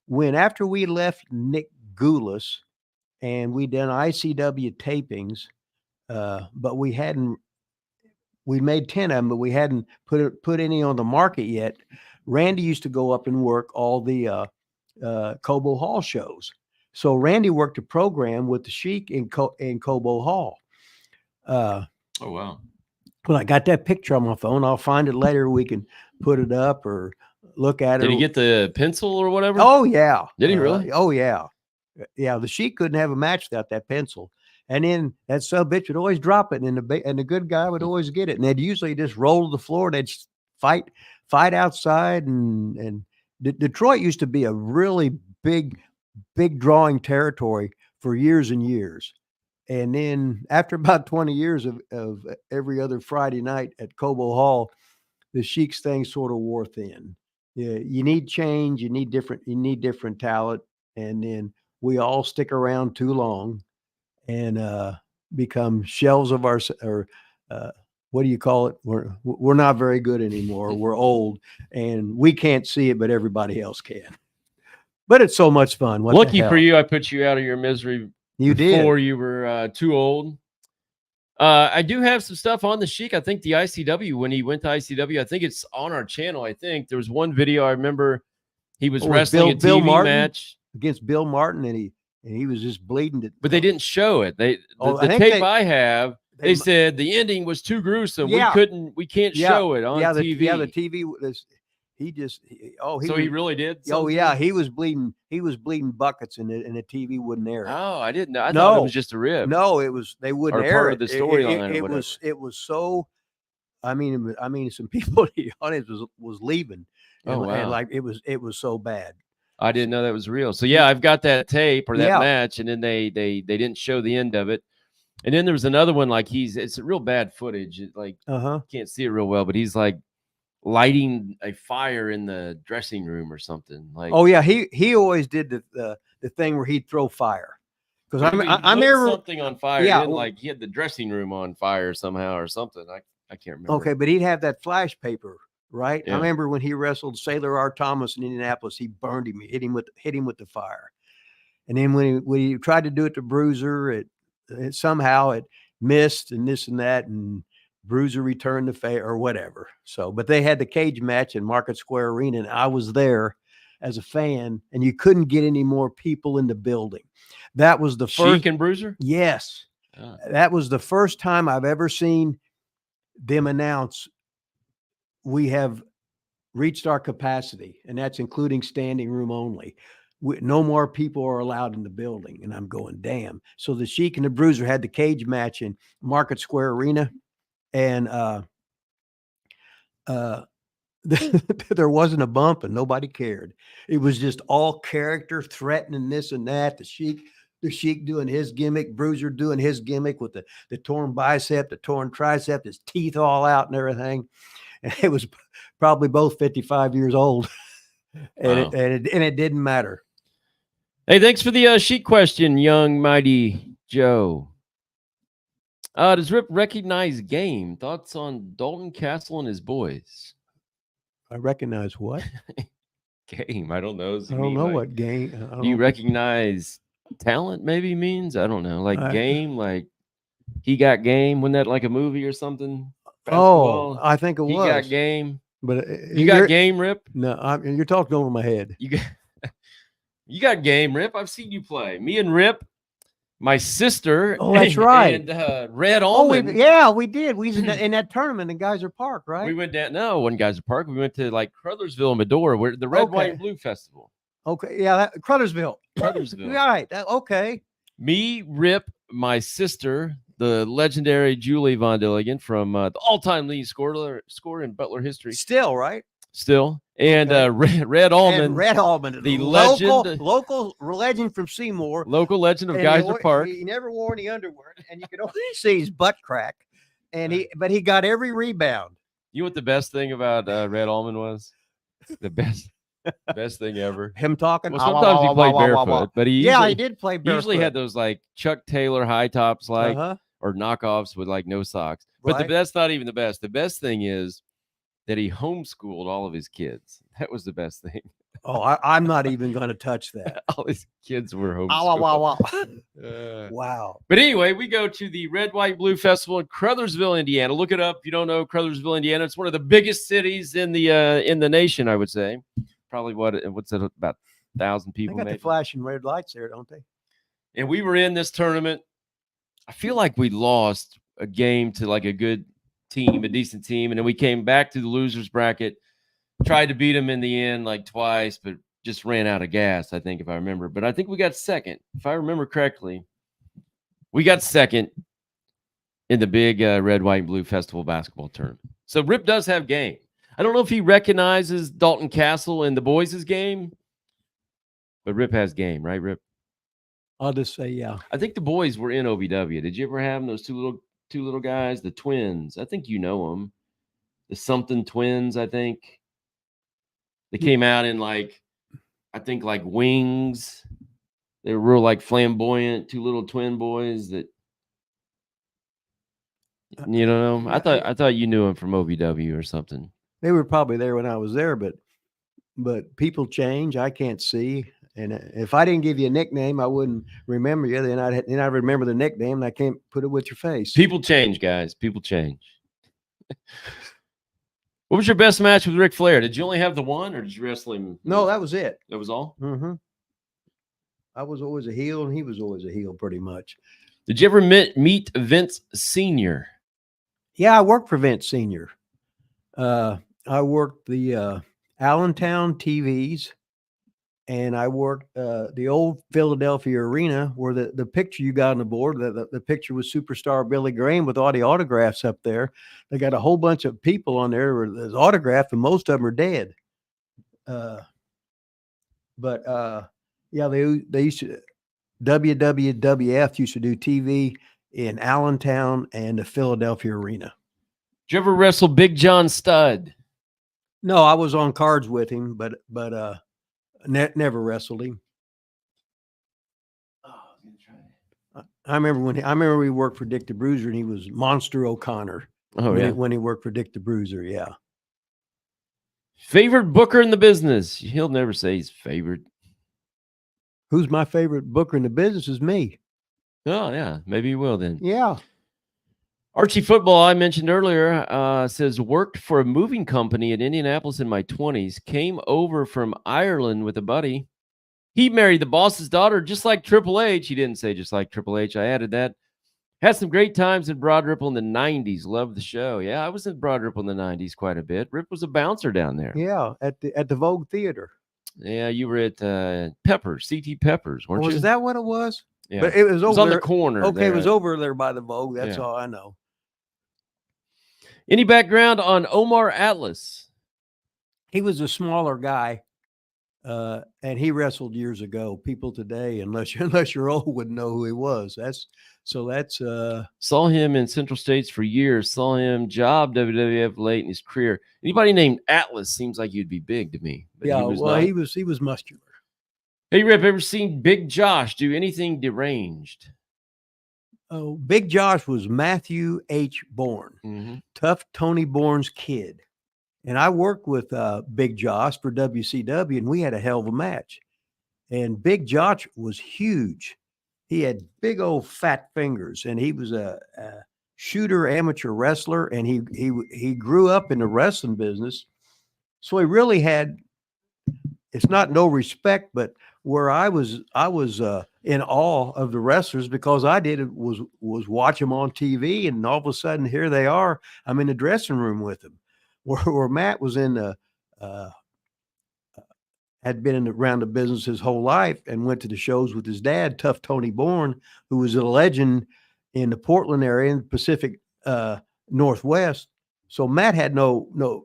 when after we left Nick Goulas and we done ICW tapings, but we hadn't. We made 10 of them, but we hadn't put any on the market yet. Randy used to go up and work all the Cobo Hall shows. So Randy worked a program with the Sheik in Cobo Hall. Oh wow! Well, I got that picture on my phone. I'll find it later. We can put it up or look at it. Did he get the pencil or whatever? Oh yeah. Did he really? Oh yeah. Yeah. The Sheik couldn't have a match without that pencil. And then that subbitch would always drop it, and the good guy would always get it. And they'd usually just roll to the floor. They'd fight outside. And Detroit used to be a really big drawing territory for years and years. And then after about 20 years of every other Friday night at Cobo Hall, the Sheik's thing sort of wore thin. Yeah, you need change. You need different talent. And then we all stick around too long and become shells of what do you call it? We're not very good anymore. We're old, and we can't see it, but everybody else can. But it's so much fun. Lucky for you, I put you out of your misery. You before did. You were too old. I do have some stuff on the Sheik. I think the ICW, when he went to ICW, I think it's on our channel. I think there was one video I remember he was wrestling a TV match against Bill Martin, and he was just bleeding. But they didn't show it. The tape I have, they said the ending was too gruesome. Yeah. We can't show it on TV. The TV was. He really did. Oh yeah, he was bleeding. He was bleeding buckets, and the TV wouldn't air it. Oh, I didn't know. I thought it was just a rib. No, it was. They wouldn't air part of the storyline. It was so. I mean, some people in the audience was leaving. Oh wow! And like it was so bad. I didn't know that was real. So yeah, I've got that tape or that match, and then they didn't show the end of it. And then there was another one like it's real bad footage. It, like can't see it real well, but he's like lighting a fire in the dressing room or something. Like he always did the thing where he'd throw fire. Because I remember something on fire. Yeah, like he had the dressing room on fire somehow or something. I can't remember. Okay, but he'd have that flash paper. Right. Yeah. I remember when he wrestled Sailor R. Thomas in Indianapolis, he burned him, hit him with the fire. And then when he tried to do it to Bruiser, it somehow it missed and this and that. And Bruiser returned the favor or whatever. So, but they had the cage match in Market Square Arena, and I was there as a fan, and you couldn't get any more people in the building. That was the first. Sheik and Bruiser? Yes. Oh. That was the first time I've ever seen them announce we have reached our capacity, and that's including standing room only. No more people are allowed in the building. And I'm going, damn. So the Sheik and the Bruiser had the cage match in Market Square Arena, and there wasn't a bump and nobody cared. It was just all character, threatening this and that. The Sheik doing his gimmick, Bruiser doing his gimmick with the torn bicep, the torn tricep, his teeth all out and everything. And it was probably both 55 years old. And, Wow. it didn't matter. Hey, thanks for the Sheik question, young mighty Joe. Does Rip recognize Game? Thoughts on Dalton Castle and his boys? I recognize what? Game. I don't know. I don't know what game. Do you recognize talent? Maybe means I don't know. Like game, like he got game. Wasn't that like a movie or something? Basketball? Oh, I think it was. He got game. But you got game, Rip? No, you're talking over my head. You got game, Rip. I've seen you play. Me and Rip, my sister. Oh, that's right. And Red Almond. We did. We was in that tournament in Geyser Park, right? We went down. No, wasn't Geyser Park. We went to like Crothersville, Medora, where the Red, White, and Blue Festival. Okay, yeah, Crothersville. Right. Okay. Me, Rip, my sister, the legendary Julie Von Dilligan from the all-time lead scorer in Butler history. Still, right? Still. And Red Almond. And Red Almond. The legend. Local legend from Seymour. Local legend of Geyser Park. He never wore any underwear, and you could only see his butt crack. But he got every rebound. You know what the best thing about Red Almond was? The best thing ever. Him talking. Well, sometimes he played barefoot, but he did play barefoot. He usually had those like Chuck Taylor high tops, or knockoffs with like no socks. But that's not even the best. The best thing is that he homeschooled all of his kids. That was the best thing. Oh, I'm not even going to touch that. All his kids were homeschooled. Wow. But anyway, we go to the Red, White, Blue Festival in Crothersville, Indiana. Look it up if you don't know Crothersville, Indiana. It's one of the biggest cities in the nation, I would say. Probably what's it, about 1,000 people? They got the flashing red lights there, don't they? And we were in this tournament. I feel like we lost a game to like a good team, a decent team, and then we came back to the losers bracket, tried to beat them in the end like twice, but just ran out of gas, I think, if I remember. But I think we got second, if I remember correctly. We got second in the big Red, White, and Blue Festival basketball tournament. So Rip does have game. I don't know if he recognizes Dalton Castle and the boys' game, but Rip has game, right, Rip? I'll just say, yeah. I think the boys were in OVW. Did you ever have them, those two little guys, the twins? I think you know them. The something twins, I think. They came out in like wings. They were real like flamboyant, two little twin boys that you don't know. I thought you knew them from OVW or something. They were probably there when I was there, but people change. I can't see. And if I didn't give you a nickname, I wouldn't remember you. Then I'd remember the nickname, and I can't put it with your face. People change, guys. People change. What was your best match with Ric Flair? Did you only have the one, or did you wrestle him? No, that was it. That was all? Mm-hmm. I was always a heel, and he was always a heel pretty much. Did you ever meet Vince Sr.? Yeah, I worked for Vince Sr. I worked the Allentown TVs, and I worked the old Philadelphia Arena where the picture you got on the board, the picture was superstar Billy Graham with all the autographs up there. They got a whole bunch of people on there where there's autographed, and most of them are dead. Yeah, they used to, WWF used to do TV in Allentown and the Philadelphia Arena. Did you ever wrestle Big John Studd? No, I was on cards with him, but never wrestled him. Oh, I was gonna try. I remember we worked for Dick the Bruiser, and he was Monster O'Connor. Oh, when he worked for Dick the Bruiser, yeah. Favorite booker in the business? He'll never say he's favorite. Who's my favorite booker in the business is me. Oh, yeah. Maybe you will then. Yeah. Archie Football, I mentioned earlier, says, worked for a moving company in Indianapolis in my 20s, came over from Ireland with a buddy. He married the boss's daughter just like Triple H. He didn't say just like Triple H. I added that. Had some great times in Broad Ripple in the 90s. Loved the show. Yeah, I was in Broad Ripple in the 90s quite a bit. Rip was a bouncer down there. Yeah, at the Vogue Theater. Yeah, you were at Peppers, CT Peppers, weren't you? Was that what it was? Yeah. But it was over on there. the corner. Okay, there. it was over there by the Vogue. That's Yeah. all I know. Any background on Omar Atlas? He was a smaller guy, and he wrestled years ago. People today, unless you're old, wouldn't know who he was. That's Saw him in Central States for years. Saw him job WWF late in his career. Anybody named Atlas seems like you'd be big to me. But yeah. he was He was muscular. Hey, Rip, ever seen Big Josh do anything deranged? Oh, Big Josh was Matthew H. Bourne, Mm-hmm. Tough Tony Bourne's kid. And I worked with Big Josh for WCW, and we had a hell of a match. And Big Josh was huge. He had big old fat fingers, and he was a shooter amateur wrestler, and he grew up in the wrestling business. So he really had, it's not no respect, but where I was in awe of the wrestlers because I did it was watch them on TV, and all of a sudden here they are. I'm in the dressing room with them, where Matt was in the had been around the business his whole life and went to the shows with his dad, Tough Tony Bourne, who was a legend in the Portland area in the Pacific Northwest. So Matt had no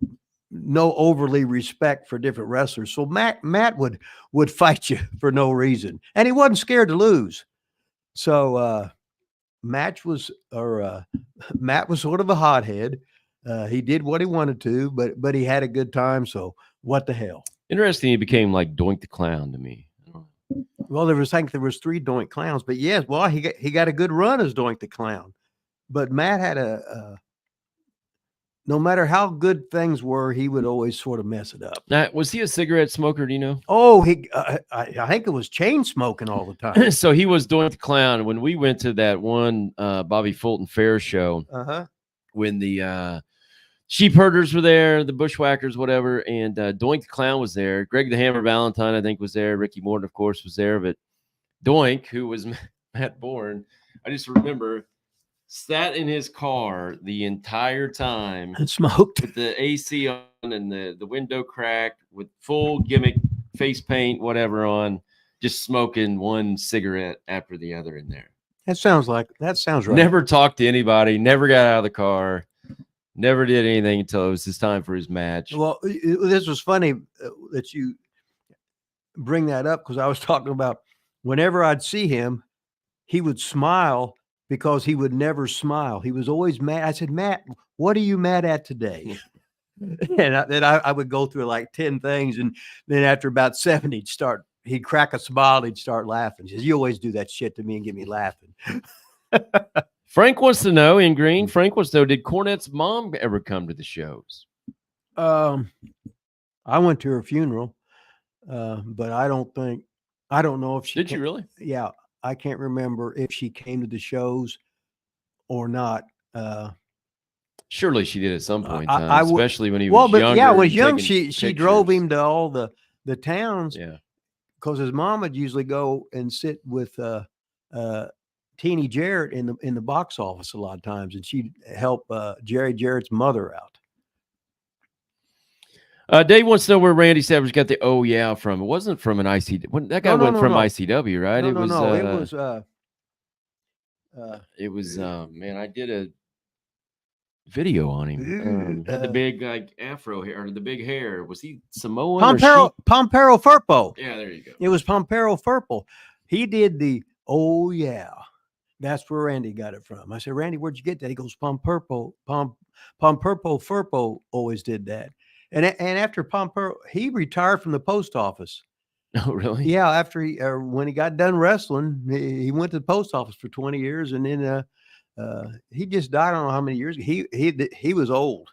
overly respect for different wrestlers. So Matt would fight you for no reason, and he wasn't scared to lose. So Matt was sort of a hothead. He did what he wanted to, but he had a good time. So what the hell? Interesting. He became like Doink the Clown to me. Well, there was 3 Doink Clowns, but yes, well, he got a good run as Doink the Clown. But Matt had no matter how good things were, he would always sort of mess it up. Now, was he a cigarette smoker? Do you know? Oh, I think it was chain smoking all the time. So he was Doink the Clown. When we went to that one Bobby Fulton Fair show, when the sheep herders were there, the bushwhackers, whatever, and Doink the Clown was there. Greg the Hammer Valentine, I think, was there. Ricky Morton, of course, was there. But Doink, who was Matt Bourne, I just remember sat in his car the entire time and smoked with the AC on and the window cracked with full gimmick face paint, whatever on, just smoking one cigarette after the other in there. That sounds right. Never talked to anybody, never got out of the car. Never did anything until it was his time for his match. Well, this was funny that you bring that up because I was talking about whenever I'd see him, he would smile because he would never smile. He was always mad. I said, Matt, what are you mad at today? And then I would go through like 10 things. And then after about 7, he'd crack a smile. He'd start laughing. He says, you always do that shit to me and get me laughing. Frank wants to know, in green, Frank wants to know, did Cornette's mom ever come to the shows? I went to her funeral, but I don't know if she did. You really? Yeah, I can't remember if she came to the shows or not. Surely she did at some point in time, especially when he was younger. But yeah, when he was young, she drove him to all the towns. Yeah, because his mom would usually go and sit with Teeny Jarrett in the box office a lot of times, and she'd help Jerry Jarrett's mother out. Dave wants to know where Randy Savage got the "oh yeah" from. It wasn't from an ICW. That guy went from ICW, right? It was man, I did a video on him. Had the big like afro hair or the big hair. Was he Samoan? Pompero Firpo. Yeah, there you go. It was Pompero Firpo. He did the "oh yeah." That's where Randy got it from. I said, Randy, where'd you get that? He goes, Pompero Firpo always did that. And after Pompero, he retired from the post office. Oh, really? Yeah. After when he got done wrestling, he went to the post office for 20 years, and then he just died. I don't know how many years. He was old,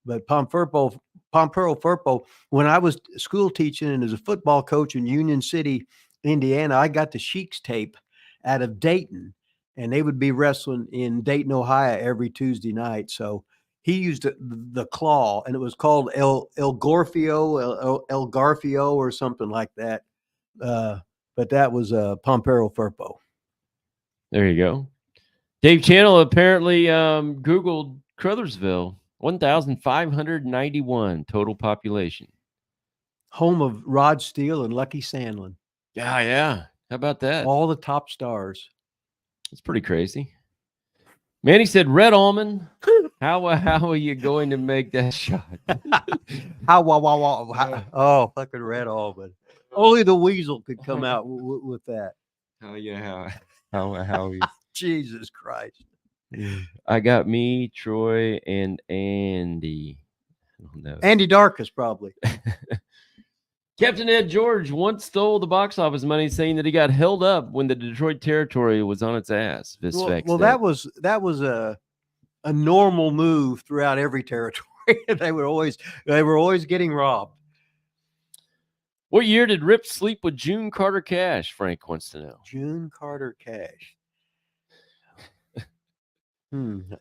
but Pompero Firpo. When I was school teaching and as a football coach in Union City, Indiana, I got the Sheik's tape out of Dayton. and they would be wrestling in Dayton, Ohio every Tuesday night. So he used the claw, and it was called El Garfio or something like that. But that was Pompero Firpo. There you go. Dave Channel apparently Googled Crothersville, 1,591 total population. Home of Rod Steele and Lucky Sandlin. Yeah. How about that? All the top stars. It's pretty crazy. Manny said, Red Almond, how are you going to make that shot? Oh, fucking Red Almond. Only the Weasel could come out with that. How you? Jesus Christ. I got me, Troy, and Andy. I don't know. Andy Darkus, probably. Captain Ed George once stole the box office money, saying that he got held up when the Detroit territory was on its ass. Well, that was a normal move throughout every territory. they were always getting robbed. What year did Rip sleep with June Carter Cash? Frank wants to know. June Carter Cash.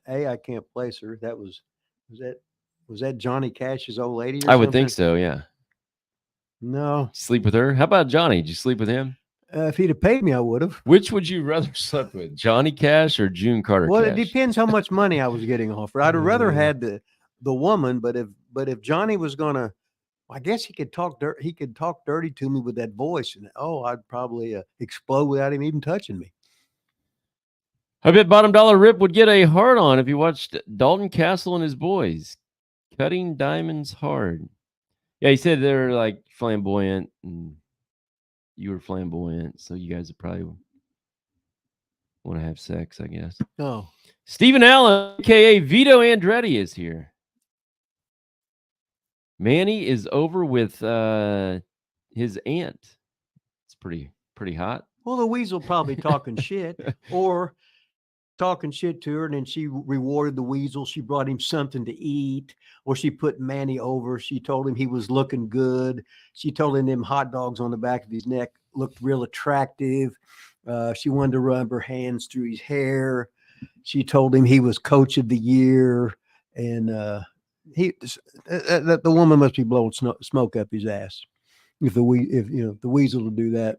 I can't place her. That was that Johnny Cash's old lady? I would think so. Yeah. No. Sleep with her? How about Johnny? Did you sleep with him? If he'd have paid me, I would have. Which would you rather sleep with, Johnny Cash or June Carter Well, Cash? it depends how much money I was getting offered. I'd have rather had the woman, but if Johnny was gonna, I guess he could talk dirty to me with that voice, and I'd probably explode without him even touching me. I bet Bottom Dollar Rip would get a hard on if he watched Dalton Castle and his boys cutting diamonds hard. Yeah, he said they're like flamboyant, and you were flamboyant, so you guys would probably want to have sex, I guess. Oh. Stephen Allen, aka Vito Andretti, is here. Manny is over with his aunt. It's pretty hot. Well, the Weasel probably talking shit or talking shit to her, and then she rewarded the Weasel. She brought him something to eat, or she put Manny over. She told him he was looking good. She told him them hot dogs on the back of his neck looked real attractive. She wanted to rub her hands through his hair. She told him he was coach of the year, and the woman must be blowing smoke up his ass if the Weasel will do that.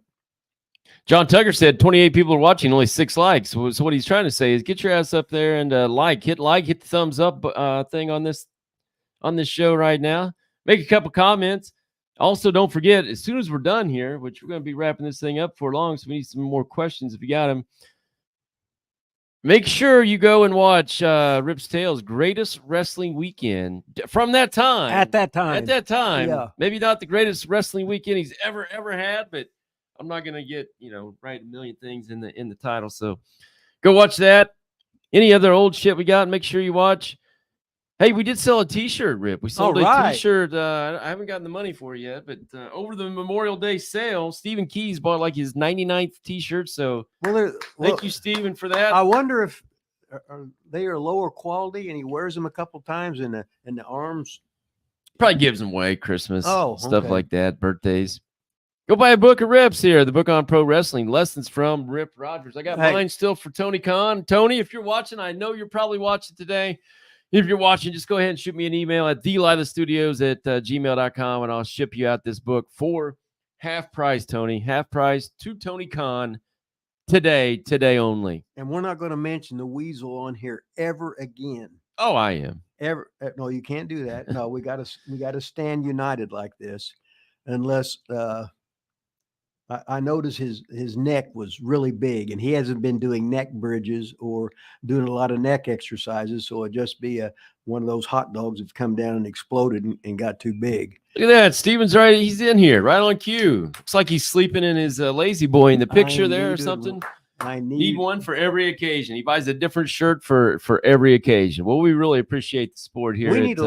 John Tucker said 28 people are watching, only 6 likes. So what he's trying to say is get your ass up there and hit the thumbs up thing on this show right now. Make a couple comments. Also, don't forget, as soon as we're done here, which we're going to be wrapping this thing up for long, so we need some more questions if you got them. Make sure you go and watch Rip's Tales Greatest Wrestling Weekend from that time. At that time. Yeah. Maybe not the greatest wrestling weekend he's ever had, but I'm not going to get, write a million things in the title. So go watch that. Any other old shit we got, make sure you watch. Hey, we did sell a T-shirt, Rip. We sold a T-shirt. I haven't gotten the money for it yet, but over the Memorial Day sale, Stephen Keys bought like his 99th T-shirt. So thank you, Stephen, for that. I wonder if they are lower quality, and he wears them a couple times in the arms. Probably gives them away, Christmas, stuff like that, birthdays. Go buy a book of Rips here, the book on pro wrestling, lessons from Rip Rogers. I got mine still for Tony Khan. Tony, if you're watching, I know you're probably watching today. If you're watching, just go ahead and shoot me an email at thelilastudios@gmail.com, and I'll ship you out this book for half price, Tony. Half price to Tony Khan today only. And we're not going to mention the Weasel on here ever again. Oh, I am. No, you can't do that. No, we got to stand united like this, unless I noticed his neck was really big, and he hasn't been doing neck bridges or doing a lot of neck exercises. So it'd just be one of those hot dogs that's come down and exploded and got too big. Look at that. Steven's right. He's in here, right on cue. Looks like he's sleeping in his lazy boy in the picture there or something. I need one for every occasion. He buys a different shirt for every occasion. Well, we really appreciate the support here. We need a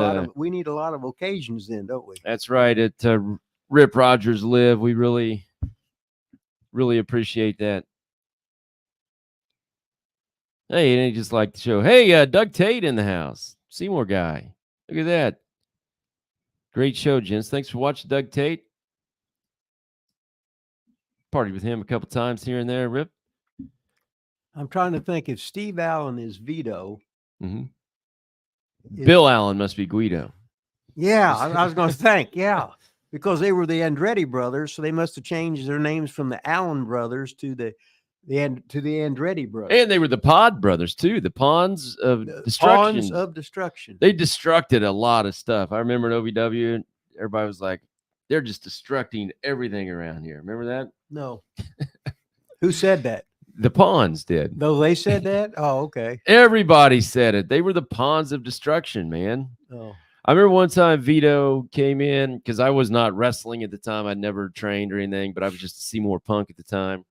lot of occasions then, don't we? That's right. At Rip Rogers Live, we really appreciate that. Hey, and he just like the show. Hey, Doug Tate in the house. Seymour guy. Look at that. Great show, gents. Thanks for watching Doug Tate. Partied with him a couple times here and there, Rip. I'm trying to think if Steve Allen is Vito. hmm Is- Bill Allen must be Guido. Yeah, I was going to think. Yeah, because they were the Andretti brothers, so they must have changed their names from the Allen brothers to the Andretti brothers. And they were the Pod brothers too, the Pawns of Destruction. Pawns of Destruction. They destructed a lot of stuff. I remember in OVW, everybody was like, they're just destructing everything around here. Remember that? No. Who said that? The Pawns did. No, they said that? Oh, okay. Everybody said it. They were the Pawns of Destruction, man. Oh. I remember one time Vito came in because I was not wrestling at the time. I'd never trained or anything, but I was just a Seymour Punk at the time.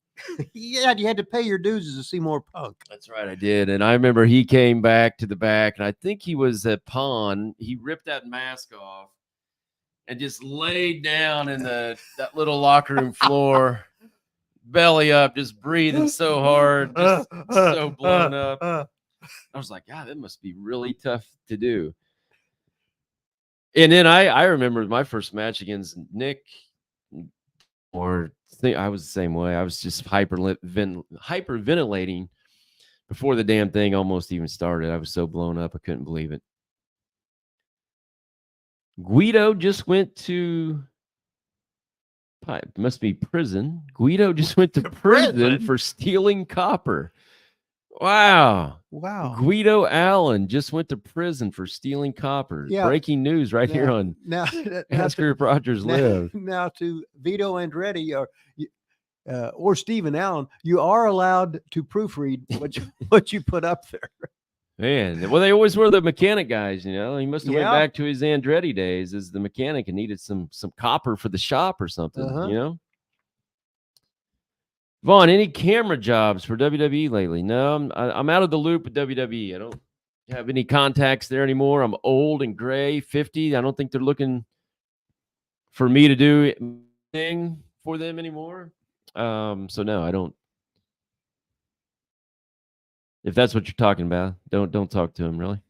Yeah, you had to pay your dues as a Seymour Punk. That's right, I did. And I remember he came back to the back, and I think he was a Pawn. He ripped that mask off and just laid down in that little locker room floor, belly up, just breathing so hard, just so blown up. I was like, God, that must be really tough to do. And then I remember my first match against Nick, or I was the same way. I was just hyperventilating before the damn thing almost even started. I was so blown up, I couldn't believe it. Guido just went to must be prison. Guido just went to prison for stealing copper. Wow. Guido Allen just went to prison for stealing copper. Yeah. Breaking news right here on Ask Rip Rogers Live. Now to Vito Andretti or Stephen Allen, you are allowed to proofread what you put up there. Man, well, they always were the mechanic guys, you know. He must have went Yeah. back to his Andretti days as the mechanic and needed some copper for the shop or something, you know. Vaughn, any camera jobs for WWE lately? No, I'm out of the loop with WWE. I don't have any contacts there anymore. I'm old and gray, 50. I don't think they're looking for me to do anything for them anymore. So no, I don't. If that's what you're talking about, don't talk to him, really.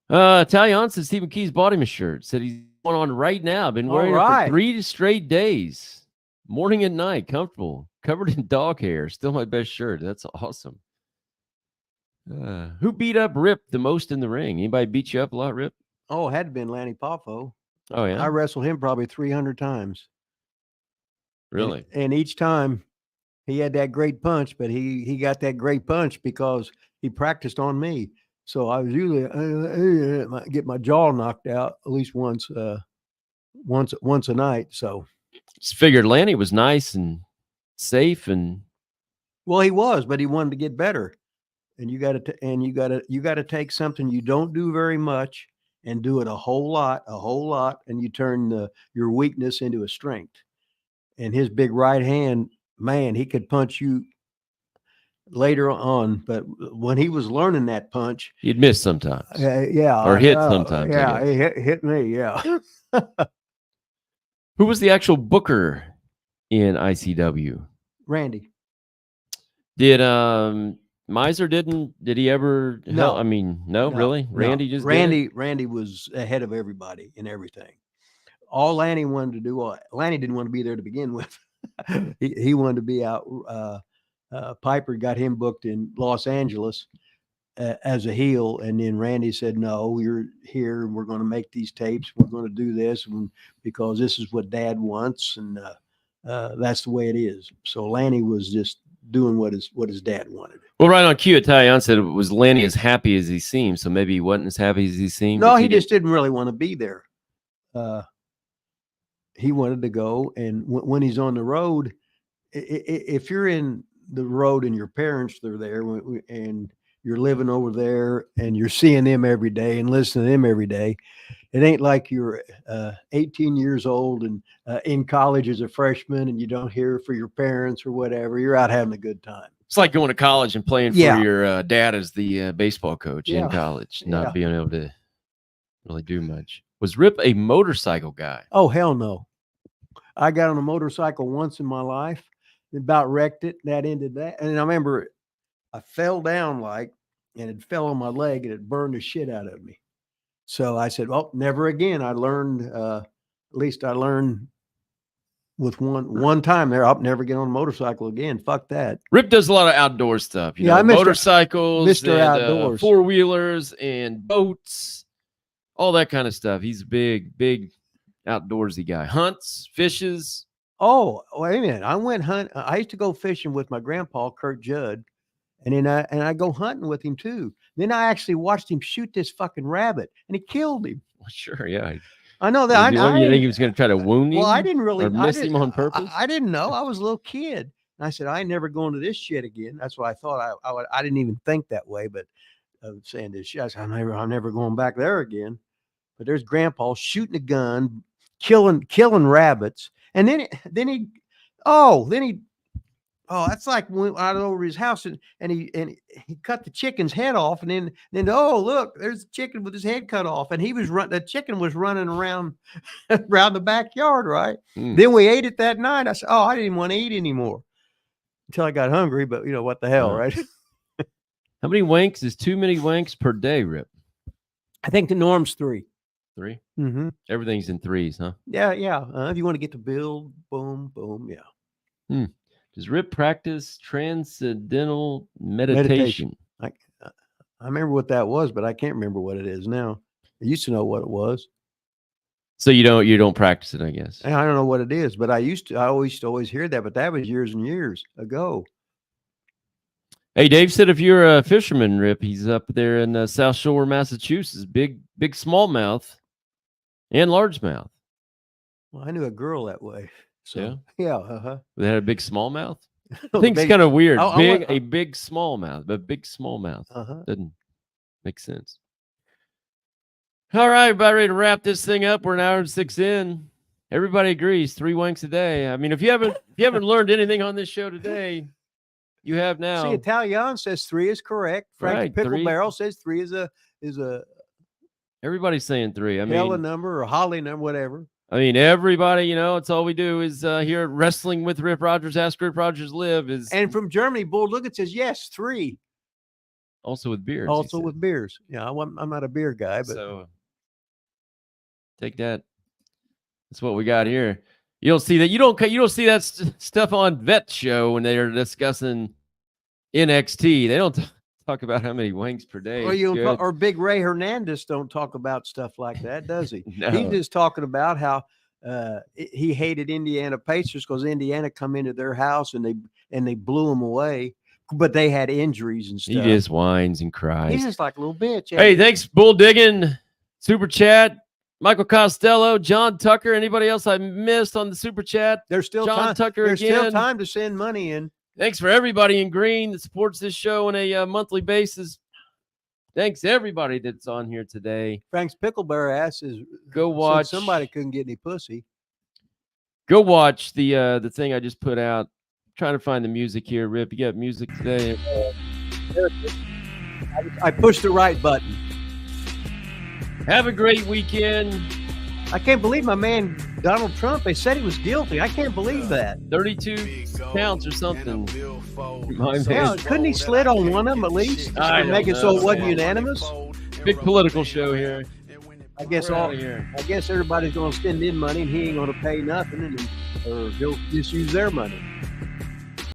Talion said Stephen Keys bought him a shirt. Said he's going on right now. Been wearing it for 3 straight days. Morning and night, comfortable, covered in dog hair. Still my best shirt. That's awesome. Who beat up Rip the most in the ring? Anybody beat you up a lot, Rip? Oh, it had been Lanny Poffo. Oh, yeah? I wrestled him probably 300 times. Really? And each time he had that great punch, but he got that great punch because he practiced on me. So I was usually get my jaw knocked out at least once a night. So just figured Lanny was nice and safe, and well, he was, but he wanted to get better. And you got to take something you don't do very much and do it a whole lot, and you turn your weakness into a strength. And his big right hand, man, he could punch you later on, but when he was learning that punch, he'd miss sometimes. Yeah, or hit sometimes. Yeah, he hit me. Yeah. Who was the actual booker in ICW? Randy. Did Miser did he ever No. help? I mean, no, really? Randy just Randy was ahead of everybody in everything. All Lanny wanted to do, Lanny didn't want to be there to begin with. he wanted to be out. Piper got him booked in Los Angeles as a heel, and then Randy said, "No, you're here, and we're going to make these tapes. We're going to do this, because this is what Dad wants, and that's the way it is." So Lanny was just doing what his dad wanted. Well, right on cue, Talion said, was Lanny as happy as he seemed? So maybe he wasn't as happy as he seemed. No, he just didn't really want to be there. He wanted to go, and when he's on the road, if you're in the road and your parents are there, and you're living over there and you're seeing them every day and listening to them every day, it ain't like you're 18 years old and in college as a freshman and you don't hear for your parents or whatever. You're out having a good time. It's like going to college and playing for your dad as the baseball coach in college, not being able to really do much. Was Rip a motorcycle guy? Oh, hell no. I got on a motorcycle once in my life, about wrecked it. That ended that. And I remember I fell down and it fell on my leg and it burned the shit out of me. So I said, well, never again. I learned, at least I learned with one time there. I'll never get on a motorcycle again. Fuck that. Rip does a lot of outdoor stuff. You Yeah, know, I'm Mr. motorcycles, Mr. and, Outdoors. 4-wheelers and boats, all that kind of stuff. He's a big outdoorsy guy. Hunts, fishes. Oh, wait a minute. I went hunt. I used to go fishing with my grandpa, Kurt Judd, and then I go hunting with him too. Then I actually watched him shoot this fucking rabbit, and he killed him. Well, sure, yeah. I know that. You think he was going to try to wound him? Well, I didn't really or miss him on purpose. I didn't know. I was a little kid, and I said, "I ain't never going to this shit again." That's what I thought. I didn't even think that way, but saying this shit, I said, I'm never going back there again. But there's Grandpa shooting a gun, killing rabbits, and then he that's like when I was over his house and he cut the chicken's head off, and then oh look, there's a chicken with his head cut off, and the chicken was running around the backyard, right? Then we ate it that night. I said, I didn't want to eat anymore until I got hungry, but you know what the hell, right? How many wanks is too many wanks per day, Rip? I think the norm's 3. 3? Mm-hmm. Everything's in 3s, huh? Yeah. If you want to get the build, boom, yeah. Does Rip practice transcendental meditation? I remember what that was, but I can't remember what it is now. I used to know what it was. So you don't practice it, I guess. I don't know what it is, but I always hear that, but that was years and years ago. Hey, Dave said if you're a fisherman, Rip, he's up there in South Shore, Massachusetts. Big smallmouth and largemouth. Well, I knew a girl that way. So, yeah. They had a big smallmouth. I think it's kind of weird. A big smallmouth, but big smallmouth doesn't make sense. All right, about ready to wrap this thing up. We're an hour and 6 in. Everybody agrees 3 wanks a day. I mean, if you haven't learned anything on this show today, you have now. See, Italian says 3 is correct. Frank Pickle Barrel says 3 is a. Everybody's saying 3. I mean, hella number or Holly number, whatever. I mean, everybody, it's all we do is here at Wrestling with Rip Rogers, Ask Rip Rogers Live. And from Germany, Bull Look, it says, yes, 3. Also with beers. Also with beers. Yeah, I'm not a beer guy, but. So take that. That's what we got here. You don't see that. You don't see that stuff on Vet Show when they are discussing NXT. They don't talk about how many wanks per day. Or Big Ray Hernandez don't talk about stuff like that, does he? No. He's just talking about how he hated Indiana Pacers because Indiana come into their house and they blew them away, but they had injuries and stuff. He just whines and cries. He's just like a little bitch. Hey, thanks, Bull Digging, Super Chat, Michael Costello, John Tucker. Anybody else I missed on the Super Chat? There's still John time. Tucker There's again. still time to send money in. Thanks for everybody in green that supports this show on a monthly basis. Thanks everybody that's on here today. Frank's Pickleberry ass is go watch. Somebody couldn't get any pussy. Go watch the thing I just put out. I'm trying to find the music here, Rip. You got music today? I pushed the right button. Have a great weekend. I can't believe my man Donald Trump. They said he was guilty. I can't believe that. 32 counts or something. Yeah, couldn't he slid on one of them at least? Make it so it wasn't unanimous. Big political show here. I guess everybody's going to send in money and he ain't going to pay nothing, or he'll just use their money.